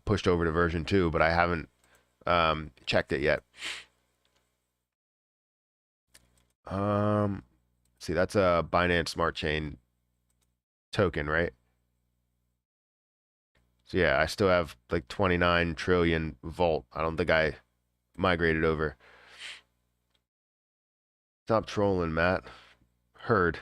pushed over to version 2, but I haven't checked it yet. See, that's a Binance Smart Chain token, right? So yeah, I still have like 29 trillion Volt. I don't think I migrated over. Stop trolling, Matt. Heard.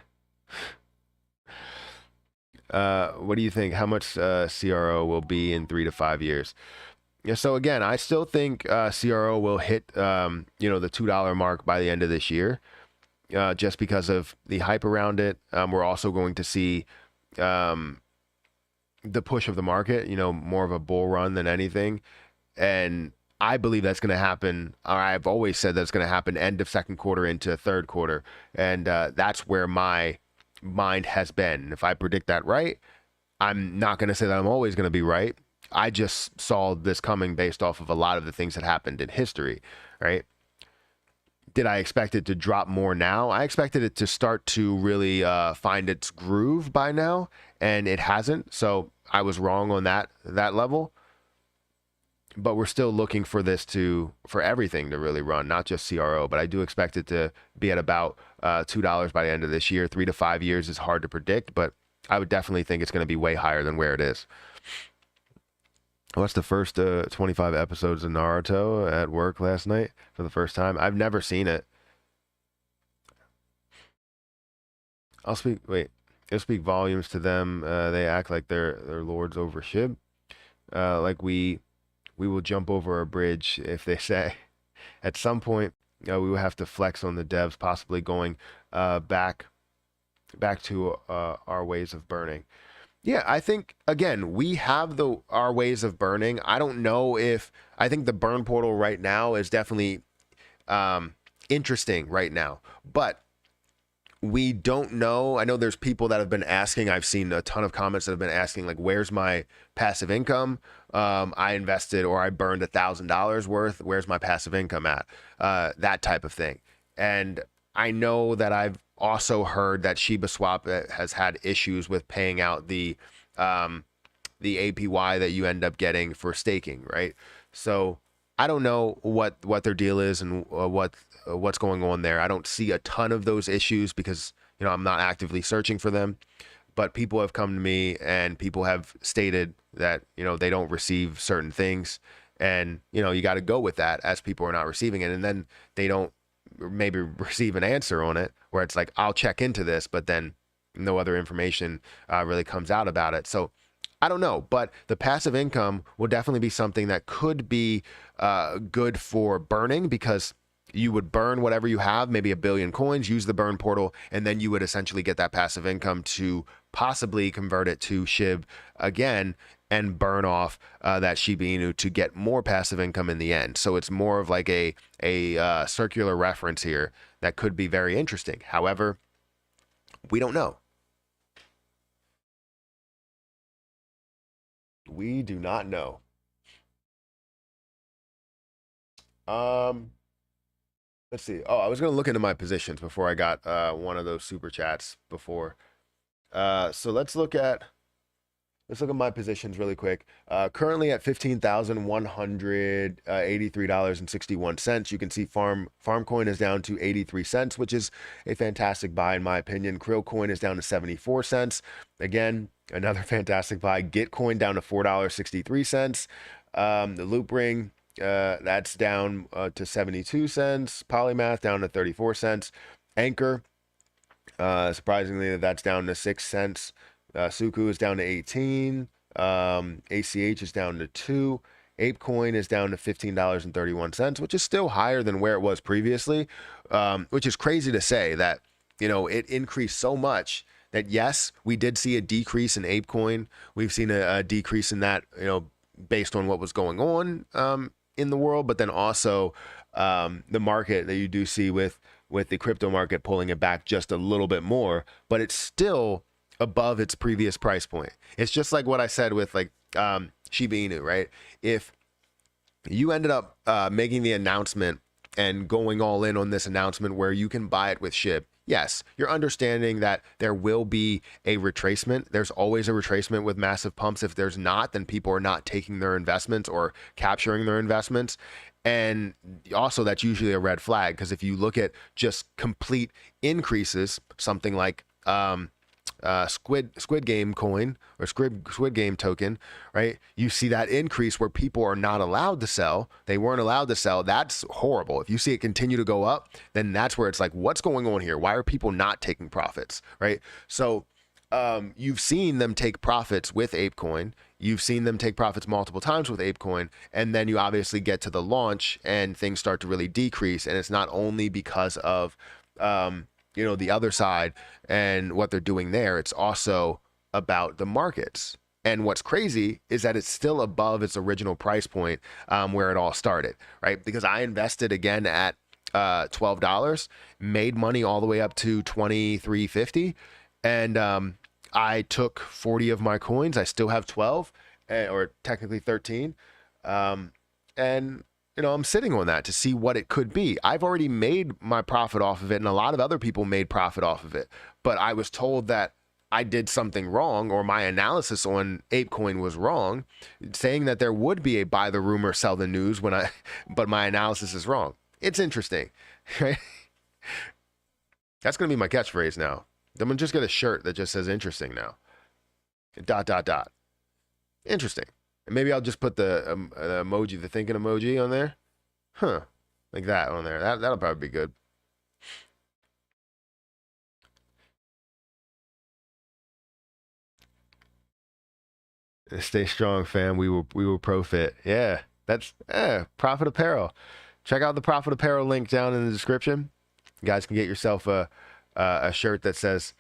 What do you think? How much CRO will be in 3 to 5 years? Yeah, so again, I still think CRO will hit the $2 mark by the end of this year, just because of the hype around it. We're also going to see the push of the market, more of a bull run than anything. And I believe that's going to happen. Or I've always said that's going to happen end of second quarter into third quarter. And that's where my mind has been. And if I predict that right, I'm not going to say that I'm always going to be right. I just saw this coming based off of a lot of the things that happened in history, right? Did I expect it to drop more now? I expected it to start to really find its groove by now, and it hasn't. So I was wrong on that level. But we're still looking for for everything to really run, not just CRO. But I do expect it to be at about $2 by the end of this year. 3 to 5 years is hard to predict, but I would definitely think it's going to be way higher than where it is. I watched the first 25 episodes of Naruto at work last night for the first time. I've never seen it. It'll speak volumes to them. They act like they're lords over Shib. Like we will jump over a bridge if they say. At some point, we will have to flex on the devs, possibly going back to our ways of burning. Yeah, I think, again, we have our ways of burning. I don't know I think the burn portal right now is definitely interesting right now, but we don't know. I know there's people that have been asking. I've seen a ton of comments that have been asking, like, where's my passive income? I invested, or I burned $1,000 worth. Where's my passive income at? That type of thing. And I know that I've also heard that Shiba Swap has had issues with paying out the APY that you end up getting for staking, right? So I don't know what their deal is and what's going on there. I don't see a ton of those issues because I'm not actively searching for them. But people have come to me and people have stated that they don't receive certain things, and you got to go with that as people are not receiving it, and then they don't maybe receive an answer on it where it's like, I'll check into this, but then no other information really comes out about it. So I don't know, but the passive income will definitely be something that could be good for burning, because you would burn whatever you have, maybe 1 billion coins, use the burn portal, and then you would essentially get that passive income to possibly convert it to SHIB again and burn off that Shiba Inu to get more passive income in the end. So it's more of like a circular reference here that could be very interesting. However, we don't know. We do not know. Let's see. Oh, I was going to look into my positions before I got one of those super chats before. So let's look at my positions really quick. Currently at $15,183.61. You can see farm coin is down to 83 cents, which is a fantastic buy in my opinion. Krill coin is down to 74 cents. Again, another fantastic buy. Git coin down to $4.63. The loop ring, that's down to 72 cents. Polymath down to 34 cents. Anchor, surprisingly, that's down to 6 cents. Suku is down to 18. ACH is down to 2. Ape coin is down to $15.31, which is still higher than where it was previously, which is crazy to say that, it increased so much that, yes, we did see a decrease in Ape coin. We've seen a decrease in that, based on what was going on in the world, but then also the market that you do see with the crypto market pulling it back just a little bit more, but it's still above its previous price point. It's just like what I said with like Shiba Inu, right? If you ended up making the announcement and going all in on this announcement where you can buy it with SHIB, yes, you're understanding that there will be a retracement. There's always a retracement with massive pumps. If there's not, then people are not taking their investments or capturing their investments. And also that's usually a red flag, because if you look at just complete increases, something like Squid Game coin or Squid Game token, right? You see that increase where people are not allowed to sell. They weren't allowed to sell. That's horrible. If you see it continue to go up, then that's where it's like, what's going on here? Why are people not taking profits, right? So you've seen them take profits with ApeCoin. You've seen them take profits multiple times with ApeCoin, and then you obviously get to the launch and things start to really decrease. And it's not only because of the other side and what they're doing there. It's also about the markets. And what's crazy is that it's still above its original price point where it all started, right? Because I invested again at $12, made money all the way up to $23.50, and I took 40 of my coins. I still have 12, or technically 13, and I'm sitting on that to see what it could be. I've already made my profit off of it, and a lot of other people made profit off of it. But I was told that I did something wrong, or my analysis on ApeCoin was wrong, saying that there would be a buy the rumor, sell the news but my analysis is wrong. It's interesting, right? That's going to be my catchphrase now. I'm going to just get a shirt that just says interesting now. ... Interesting. And maybe I'll just put the emoji, the thinking emoji on there. Huh. Like that on there. That'll probably be good. Stay strong, fam. We will profit. Yeah. That's Profit Apparel. Check out the Profit Apparel link down in the description. You guys can get yourself a shirt that says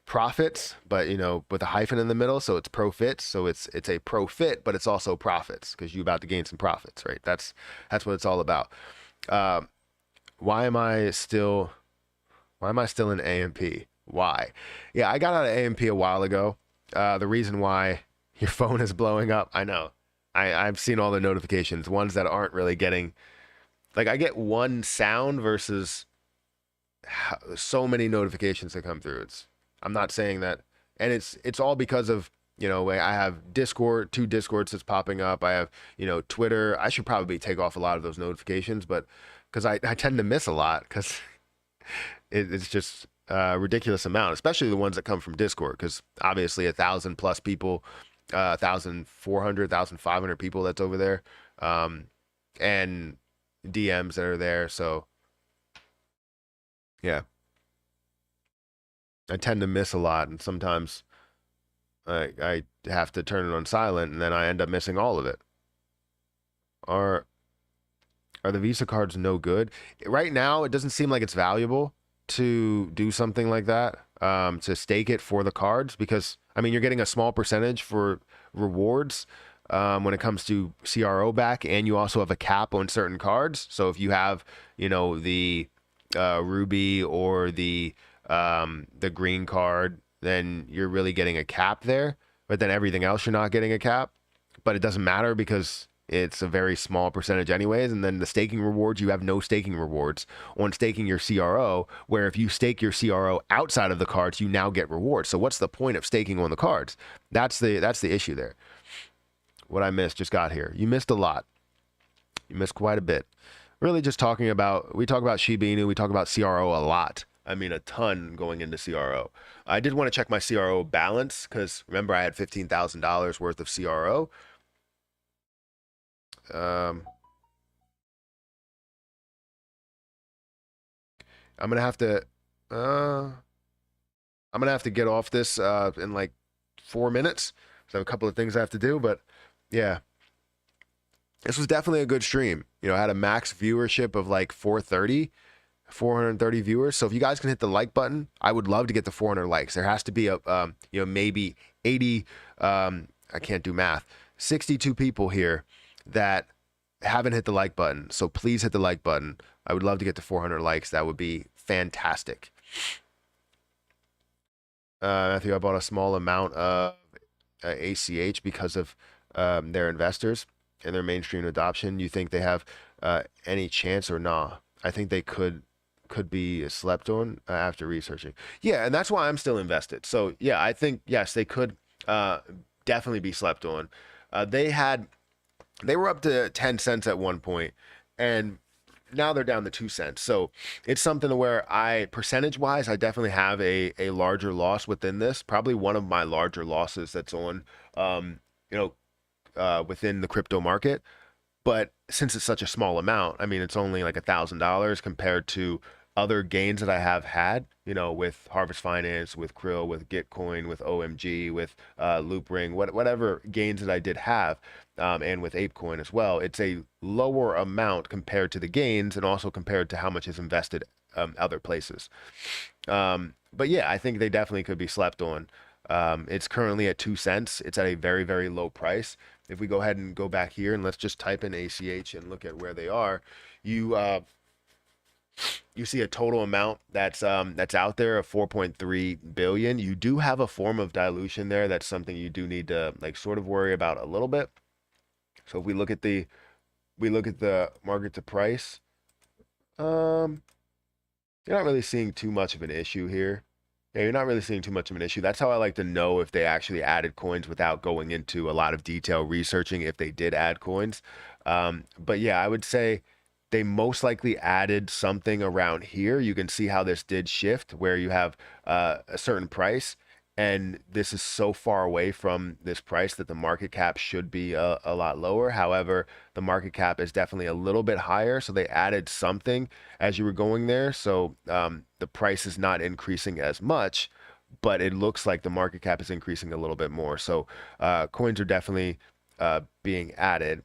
profits, but with a hyphen in the middle, so it's profits. So it's a profit, but it's also profits, because you're about to gain some profits, right? That's what it's all about. Why am I still in AMP? Why? Yeah, I got out of AMP a while ago. The reason why your phone is blowing up, I know. I've seen all the notifications, ones that aren't really getting, like, I get one sound versus so many notifications that come through. I'm not saying that, and it's all because of, I have Discord, 2 Discords that's popping up. I have, Twitter. I should probably take off a lot of those notifications, but because I tend to miss a lot, because it's just a ridiculous amount, especially the ones that come from Discord, because obviously 1,000+ people, 1,400, 1,500 people that's over there, and DMs that are there. So yeah, I tend to miss a lot, and sometimes I have to turn it on silent, and then I end up missing all of it. Are the Visa cards no good? Right now, it doesn't seem like it's valuable to do something like that, to stake it for the cards, because, I mean, you're getting a small percentage for rewards when it comes to CRO back, and you also have a cap on certain cards. So if you have, the Ruby or the green card, then you're really getting a cap there. But then everything else, you're not getting a cap. But it doesn't matter, because it's a very small percentage anyways. And then the staking rewards, you have no staking rewards on staking your CRO, where if you stake your CRO outside of the cards, you now get rewards. So what's the point of staking on the cards? That's the issue there. What I missed, just got here. You missed a lot. You missed quite a bit. Really just we talk about Shiba Inu, we talk about CRO a lot. I mean, a ton going into CRO. I did want to check my CRO balance, because remember, I had $15,000 worth of CRO. I'm gonna have to get off this in like 4 minutes. So I have a couple of things I have to do, but yeah. This was definitely a good stream. You know, it had a max viewership of like 430 viewers. So if you guys can hit the like button, I would love to get the 400 likes. There has to be a, you know, maybe 80, I can't do math, 62 people here that haven't hit the like button. So please hit the like button. I would love to get to 400 likes. That would be fantastic. Matthew, I bought a small amount of ACH because of their investors and their mainstream adoption. You think they have any chance or nah? I think they could be slept on after researching. Yeah, and that's why I'm still invested. So yeah, I think yes, they could definitely be slept on. They were up to 10 cents at one point, and now they're down to 2 cents. So it's something to where percentage wise, I definitely have a larger loss within this. Probably one of my larger losses that's on, you know, within the crypto market. But since it's such a small amount, I mean, it's only like $1,000 compared to other gains that I have had, you know, with Harvest Finance, with Krill, with Gitcoin, with OMG, with Loopring, whatever gains that I did have, and with ApeCoin as well. It's a lower amount compared to the gains and also compared to how much is invested other places. But yeah, I think they definitely could be slept on. It's currently at 2 cents. It's at a very, very low price. If we go ahead and go back here and let's just type in ACH and look at where they are, you see a total amount that's out there of 4.3 billion. You do have a form of dilution there. That's something you do need to like sort of worry about a little bit. So if we look at the market to price, you're not really seeing too much of an issue here. Yeah, you're not really seeing too much of an issue. That's how I like to know if they actually added coins without going into a lot of detail researching if they did add coins. But yeah, I would say they most likely added something around here. You can see how this did shift where you have a certain price, and this is so far away from this price that the market cap should be a lot lower. However, the market cap is definitely a little bit higher, so they added something as you were going there. So the price is not increasing as much, but it looks like the market cap is increasing a little bit more. So coins are definitely being added.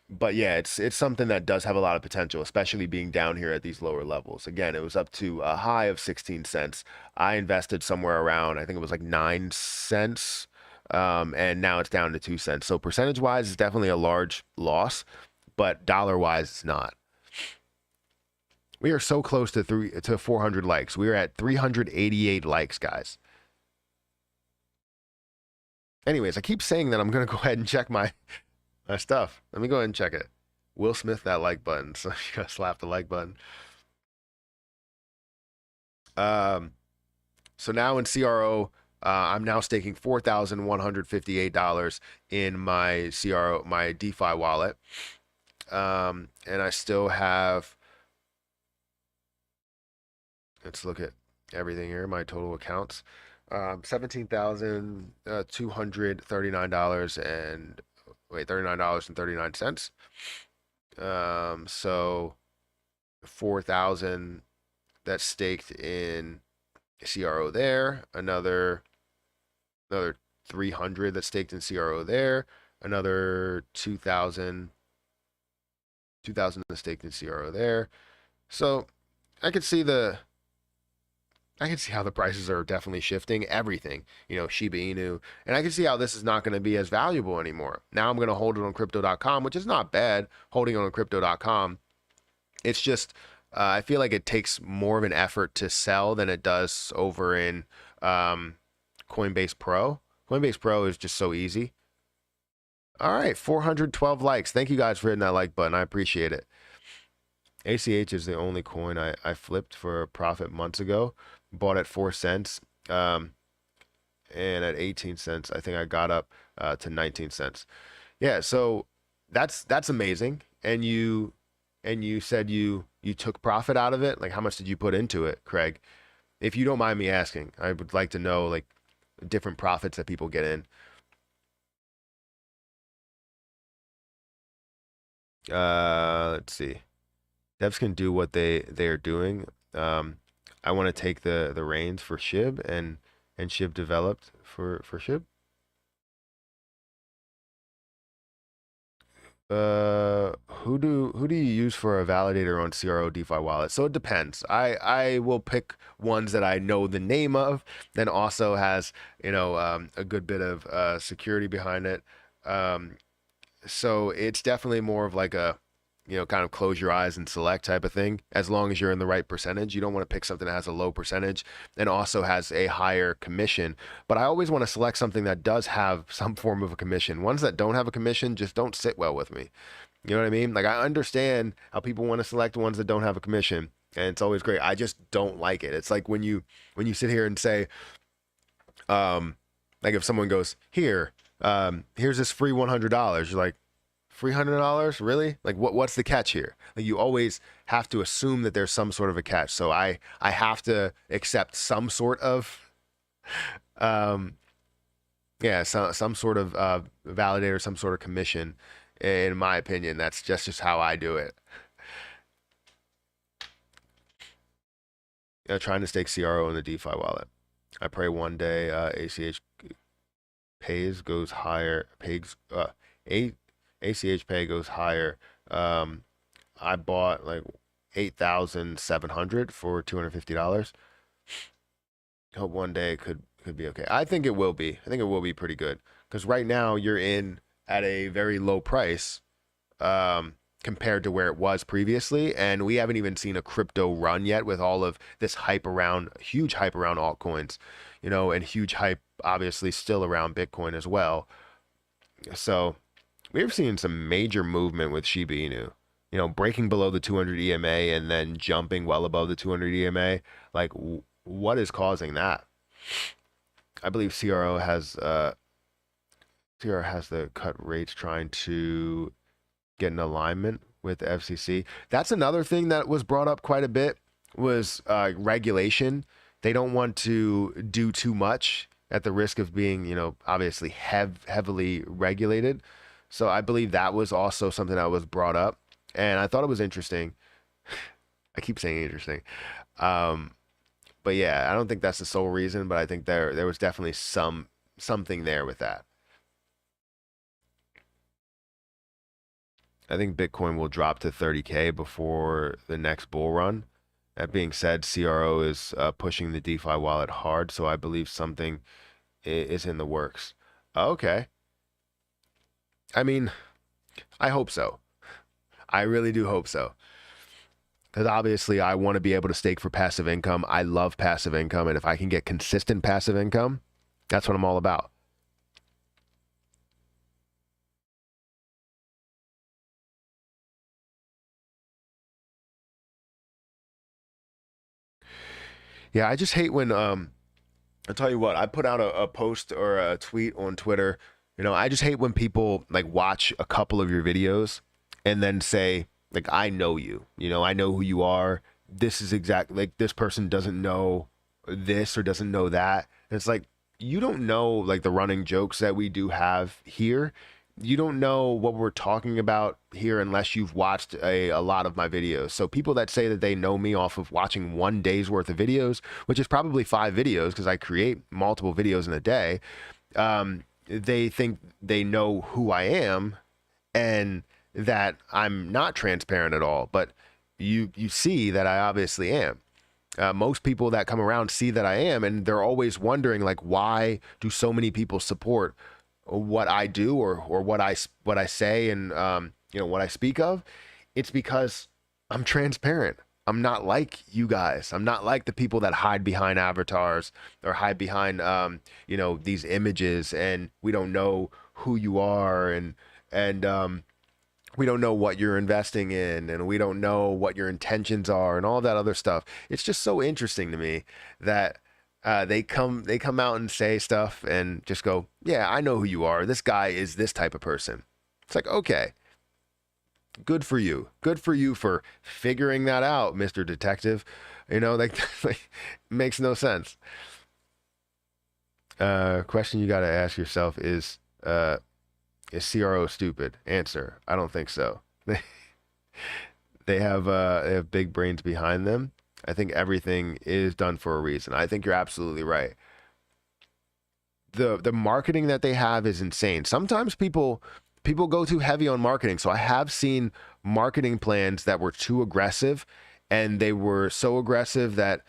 But yeah, it's something that does have a lot of potential, especially being down here at these lower levels. Again, it was up to a high of 16 cents. I invested somewhere around, I think it was like 9 cents, and now it's down to 2 cents. So percentage wise, it's definitely a large loss, but dollar wise, it's not. We are so close to 400 likes. We are at 388 likes, guys. Anyways, I keep saying that I'm gonna go ahead and check my stuff. Let me go ahead and check it. Will Smith that like button. So you gotta slap the like button. So now in CRO, I'm now staking $4,158 in my CRO, my DeFi wallet. And I still have, let's look at everything here, my total accounts. $17,239 and wait, $39.39. So 4,000 that's staked in CRO there, another 300 that's staked in CRO there, another 2,000 that's staked in CRO there. So I could see how the prices are definitely shifting everything, you know, Shiba Inu, and I can see how this is not going to be as valuable anymore. Now I'm going to hold it on crypto.com, which is not bad holding on crypto.com. It's just I feel like it takes more of an effort to sell than it does over in Coinbase Pro. Coinbase Pro is just so easy. All right, 412 likes. Thank you guys for hitting that like button. I appreciate it. ACH is the only coin I flipped for a profit months ago. Bought at 4 cents. And at 18 cents, I think I got up to 19 cents. Yeah, so that's amazing. And you said you took profit out of it. Like, how much did you put into it, Craig? If you don't mind me asking, I would like to know like different profits that people get in. Let's see. Devs can do what they are doing. I want to take the reins for Shib and Shib developed for Shib. Who do you use for a validator on CRO DeFi wallet? So it depends. I will pick ones that I know the name of, then also has a good bit of security behind it. Um, so it's definitely more of like a kind of close your eyes and select type of thing. As long as you're in the right percentage, you don't want to pick something that has a low percentage and also has a higher commission. But I always want to select something that does have some form of a commission. Ones that don't have a commission just don't sit well with me. You know what I mean? Like, I understand how people want to select ones that don't have a commission, and it's always great. I just don't like it. It's like when you sit here and say, like if someone goes, here's this free $100, you're like, $300, really? Like, what's the catch here? Like, you always have to assume that there's some sort of a catch. So I have to accept some sort of um yeah, some sort of validator, some sort of commission. In my opinion, that's just how I do it. Trying to stake CRO in the DeFi wallet. I pray one day ACH pays goes higher. Pays A ACH pay goes higher. Um, I bought like 8,700 for $250. Hope one day it could be okay. I think it will be. I think it will be pretty good because right now you're in at a very low price compared to where it was previously, and we haven't even seen a crypto run yet with all of this hype around, huge hype around altcoins, and huge hype obviously still around Bitcoin as well. So we've seen some major movement with Shiba Inu. Breaking below the 200 EMA and then jumping well above the 200 EMA. Like, what is causing that? I believe CRO has the cut rates trying to get in alignment with the FCC. That's another thing that was brought up quite a bit was regulation. They don't want to do too much at the risk of being, obviously heavily regulated. So I believe that was also something that was brought up, and I thought it was interesting. I keep saying interesting, um, but yeah, I don't think that's the sole reason, but I think there was definitely something there with that. I think Bitcoin will drop to 30K before the next bull run. That being said, CRO is pushing the DeFi wallet hard, so I believe something is in the works. Okay. I mean, I hope so. I really do hope so. Because obviously, I want to be able to stake for passive income. I love passive income. And if I can get consistent passive income, that's what I'm all about. Yeah, I just hate when I'll tell you what, I put out a post or a tweet on Twitter. I just hate when people like watch a couple of your videos and then say, like, I know you. I know who you are. This is exactly like this person doesn't know this or doesn't know that. And it's like, you don't know like the running jokes that we do have here. You don't know what we're talking about here unless you've watched a lot of my videos. So people that say that they know me off of watching one day's worth of videos, which is probably 5 videos because I create multiple videos in a day, they think they know who I am and that I'm not transparent at all. But you see that I obviously am. Most people that come around see that I am, and they're always wondering like, why do so many people support what I do or what I say and what I speak of? It's because I'm transparent. I'm not like you guys. I'm not like the people that hide behind avatars or hide behind these images, and we don't know who you are, and we don't know what you're investing in, and we don't know what your intentions are and all that other stuff. It's just so interesting to me that they come out and say stuff and just go, yeah, I know who you are. This guy is this type of person. It's like, okay, good for you. Good for you for figuring that out, Mr. Detective. Like, like makes no sense. Question you got to ask yourself is CRO stupid? Answer: I don't think so. They have big brains behind them. I think everything is done for a reason. I think you're absolutely right. The marketing that they have is insane. Sometimes people people go too heavy on marketing. So I have seen marketing plans that were too aggressive, and they were so aggressive that,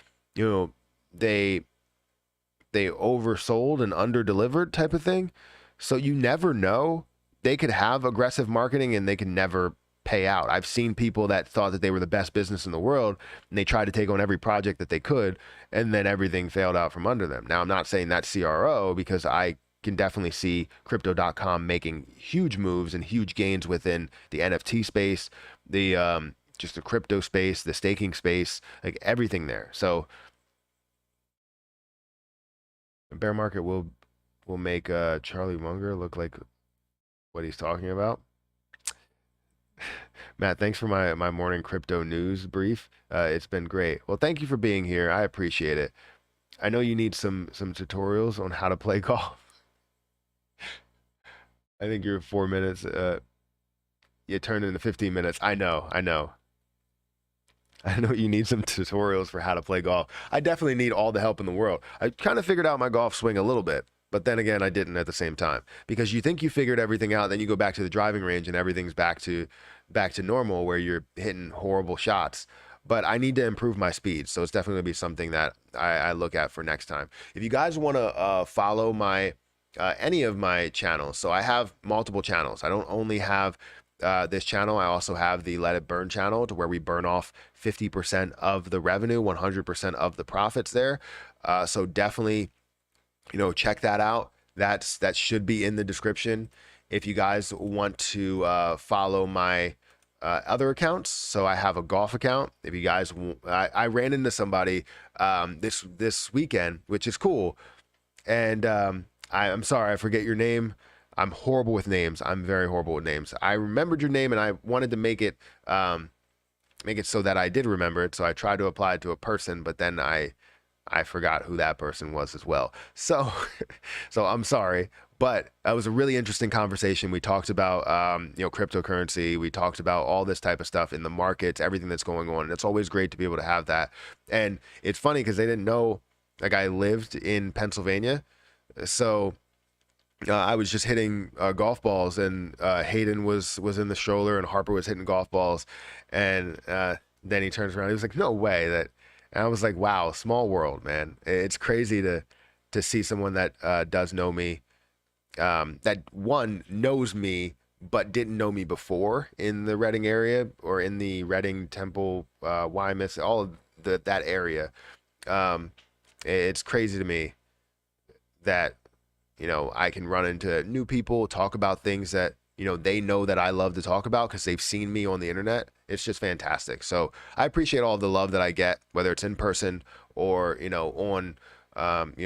they oversold and underdelivered type of thing. So you never know. They could have aggressive marketing and they can never pay out. I've seen people that thought that they were the best business in the world, and they tried to take on every project that they could, and then everything failed out from under them. Now, I'm not saying that's CRO, because I can definitely see crypto.com making huge moves and huge gains within the NFT space, the just the crypto space, the staking space, like everything there. So the bear market will make Charlie Munger look like what he's talking about. Matt, thanks for my morning crypto news brief. It's been great. Well, thank you for being here. I appreciate it. I know you need some tutorials on how to play golf. I think you're 4 minutes. You turned into 15 minutes. I know. I know you need some tutorials for how to play golf. I definitely need all the help in the world. I kind of figured out my golf swing a little bit, but then again, I didn't at the same time, because you think you figured everything out, then you go back to the driving range and everything's back to normal, where you're hitting horrible shots. But I need to improve my speed, so it's definitely gonna be something that I look at for next time. If you guys want to follow my any of my channels, so I have multiple channels. I don't only have this channel. I also have the Let It Burn channel, to where we burn off 50% of the revenue, 100% of the profits there. So definitely, check that out. That should be in the description. If you guys want to follow my other accounts, so I have a golf account. If you guys, I ran into somebody this weekend, which is cool, and I'm sorry, I forget your name. I'm horrible with names. I'm very horrible with names. I remembered your name, and I wanted to make it so that I did remember it. So I tried to apply it to a person, but then I forgot who that person was as well. So I'm sorry, but it was a really interesting conversation. We talked about cryptocurrency. We talked about all this type of stuff in the markets, everything that's going on. And it's always great to be able to have that. And it's funny because they didn't know, like, I lived in Pennsylvania, so I was just hitting golf balls, and Hayden was in the stroller, and Harper was hitting golf balls, and then he turns around. He was like, "No way!" And I was like, "Wow, small world, man." It's crazy to see someone that does know me, that one knows me but didn't know me before in the Reading area, or in the Reading, Temple, Wyoming, all of that area. It's crazy to me that I can run into new people, talk about things that, they know that I love to talk about because they've seen me on the internet. It's just fantastic. So I appreciate all the love that I get, whether it's in person or, on,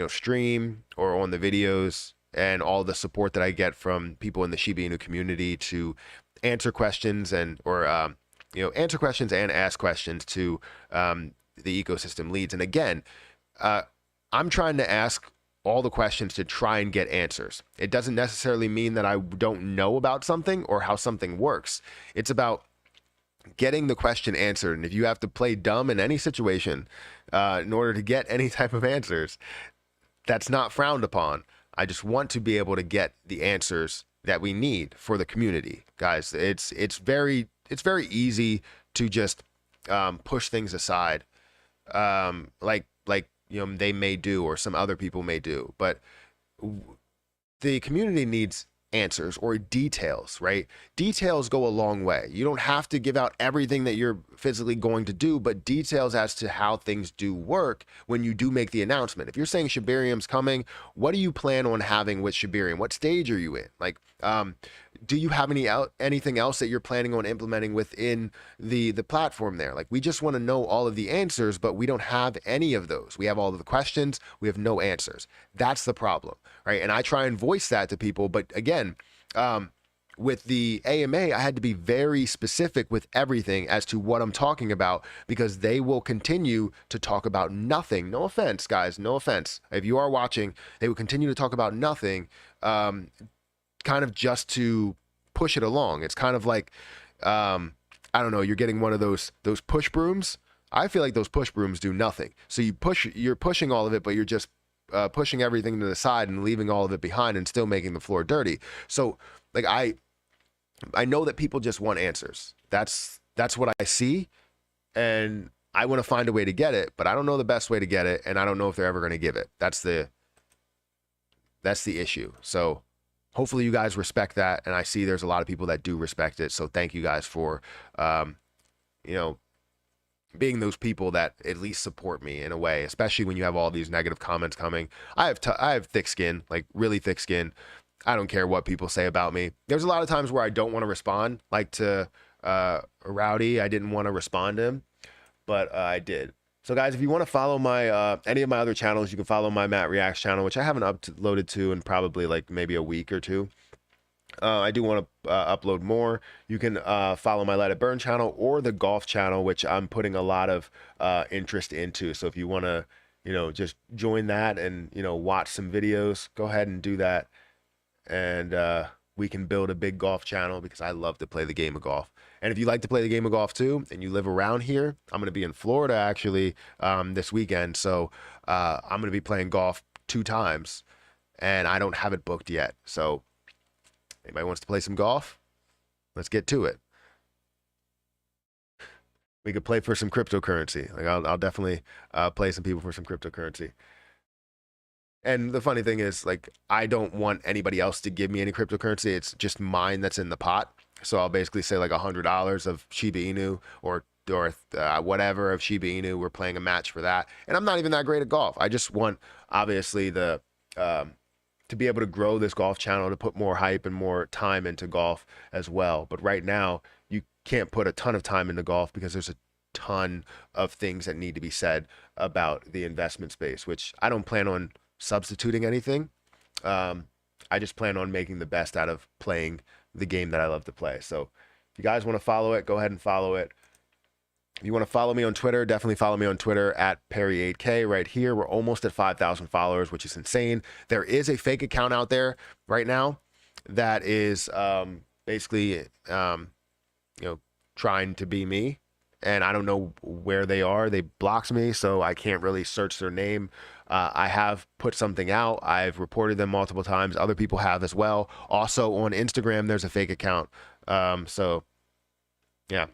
stream or on the videos, and all the support that I get from people in the Shiba Inu community to answer questions and ask questions to the ecosystem leads. And again, I'm trying to ask all the questions to try and get answers. It doesn't necessarily mean that I don't know about something or how something works. It's about getting the question answered. And if you have to play dumb in any situation in order to get any type of answers, that's not frowned upon. I just want to be able to get the answers that we need for the community, guys. It's very easy to just push things aside, like they may do, or some other people may do, but the community needs answers or details, right? Details go a long way. You don't have to give out everything that you're physically going to do, but details as to how things do work when you do make the announcement. If you're saying Shibarium's coming, what do you plan on having with Shibarium? What stage are you in? Like, do you have anything else that you're planning on implementing within the platform there? Like, we just want to know all of the answers, but we don't have any of those. We have all of the questions. We have no answers. That's the problem, right? And I try and voice that to people, but again, with the AMA, I had to be very specific with everything as to what I'm talking about, because they will continue to talk about nothing. No offense, guys, no offense. If you are watching, they will continue to talk about nothing, kind of just to push it along. It's kind of like, I don't know, you're getting one of those push brooms. I feel like those push brooms do nothing. So you're pushing all of it, but you're just pushing everything to the side and leaving all of it behind and still making the floor dirty. So like, I know that people just want answers. That's what I see, and I want to find a way to get it, but I don't know the best way to get it, and I don't know if they're ever going to give it. That's the issue. So hopefully you guys respect that, and I see there's a lot of people that do respect it. So thank you guys for, you know, being those people that at least support me in a way, especially when you have all these negative comments coming. I have thick skin, like really thick skin. I don't care what people say about me. There's a lot of times where I don't want to respond, like to Rowdy. I didn't want to respond to him, but I did. So guys, if you want to follow my any of my other channels, you can follow my Matt Reacts channel, which I haven't uploaded to in probably like maybe a week or two. I do want to upload more. You can follow my Let It Burn channel or the golf channel, which I'm putting a lot of interest into. So if you want to, you know, just join that and, you know, watch some videos, go ahead and do that. And we can build a big golf channel because I love to play the game of golf. And if you like to play the game of golf too, and you live around here, I'm going to be in Florida actually this weekend. So I'm going to be playing golf 2 times, and I don't have it booked yet. So anybody wants to play some golf? Let's get to it. We could play for some cryptocurrency. Like I'll definitely play some people for some cryptocurrency. And the funny thing is, like, I don't want anybody else to give me any cryptocurrency. It's just mine that's in the pot. So I'll basically say like $100 of Shiba Inu or whatever of Shiba Inu. We're playing a match for that. And I'm not even that great at golf. I just want, obviously, the to be able to grow this golf channel, to put more hype and more time into golf as well. But right now, you can't put a ton of time into golf because there's a ton of things that need to be said about the investment space, which I don't plan on substituting anything. I just plan on making the best out of playing the game that I love to play. So if you guys want to follow it, go ahead and follow it. If you want to follow me on Twitter, definitely follow me on Twitter at Perry8K right here. We're almost at 5,000 followers, which is insane. There is a fake account out there right now that is basically, you know, trying to be me. And I don't know where they are. They blocked me, so I can't really search their name. I have put something out. I've reported them multiple times. Other people have as well. Also on Instagram, there's a fake account. So, yeah.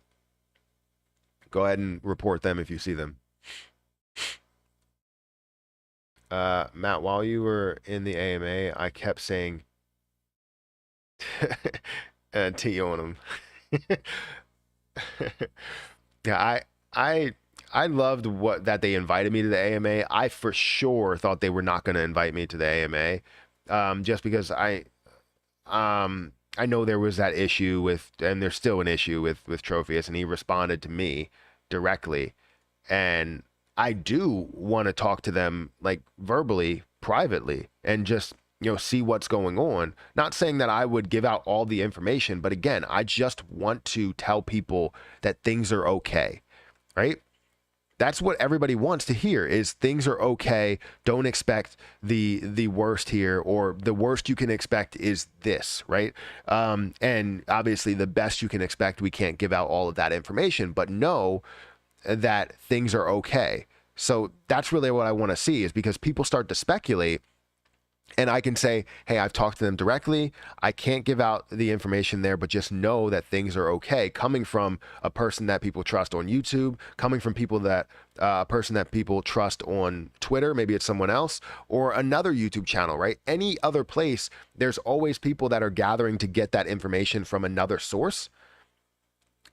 Go ahead and report them if you see them. Matt, while you were in the AMA, I kept saying T on them. Yeah, I loved that they invited me to the AMA. I for sure thought they were not going to invite me to the AMA, just because I know there was that issue with, and there's still an issue with Trophius, and he responded to me directly, and I do want to talk to them like verbally, privately, and just, you know, see what's going on. Not saying that I would give out all the information, but again, I just want to tell people that things are okay, right? That's what everybody wants to hear, is things are okay. Don't expect the worst here, or the worst you can expect is this, right? And obviously the best you can expect, we can't give out all of that information, but know that things are okay. So that's really what I want to see, is because people start to speculate, and I can say, hey, I've talked to them directly. I can't give out the information there, but just know that things are okay. Coming from a person that people trust on YouTube, coming from people that, a person that people trust on Twitter, maybe it's someone else, or another YouTube channel, right? Any other place, there's always people that are gathering to get that information from another source.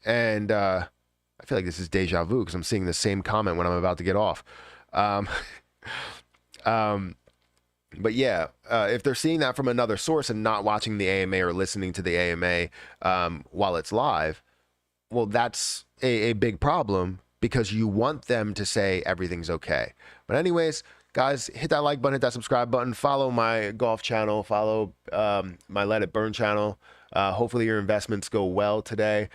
And I feel like this is deja vu because I'm seeing the same comment when I'm about to get off. But yeah, if they're seeing that from another source and not watching the AMA or listening to the AMA while it's live, well, that's a big problem, because you want them to say everything's okay. But anyways, guys, hit that like button, hit that subscribe button, follow my golf channel, follow my Let It Burn channel. Hopefully your investments go well today.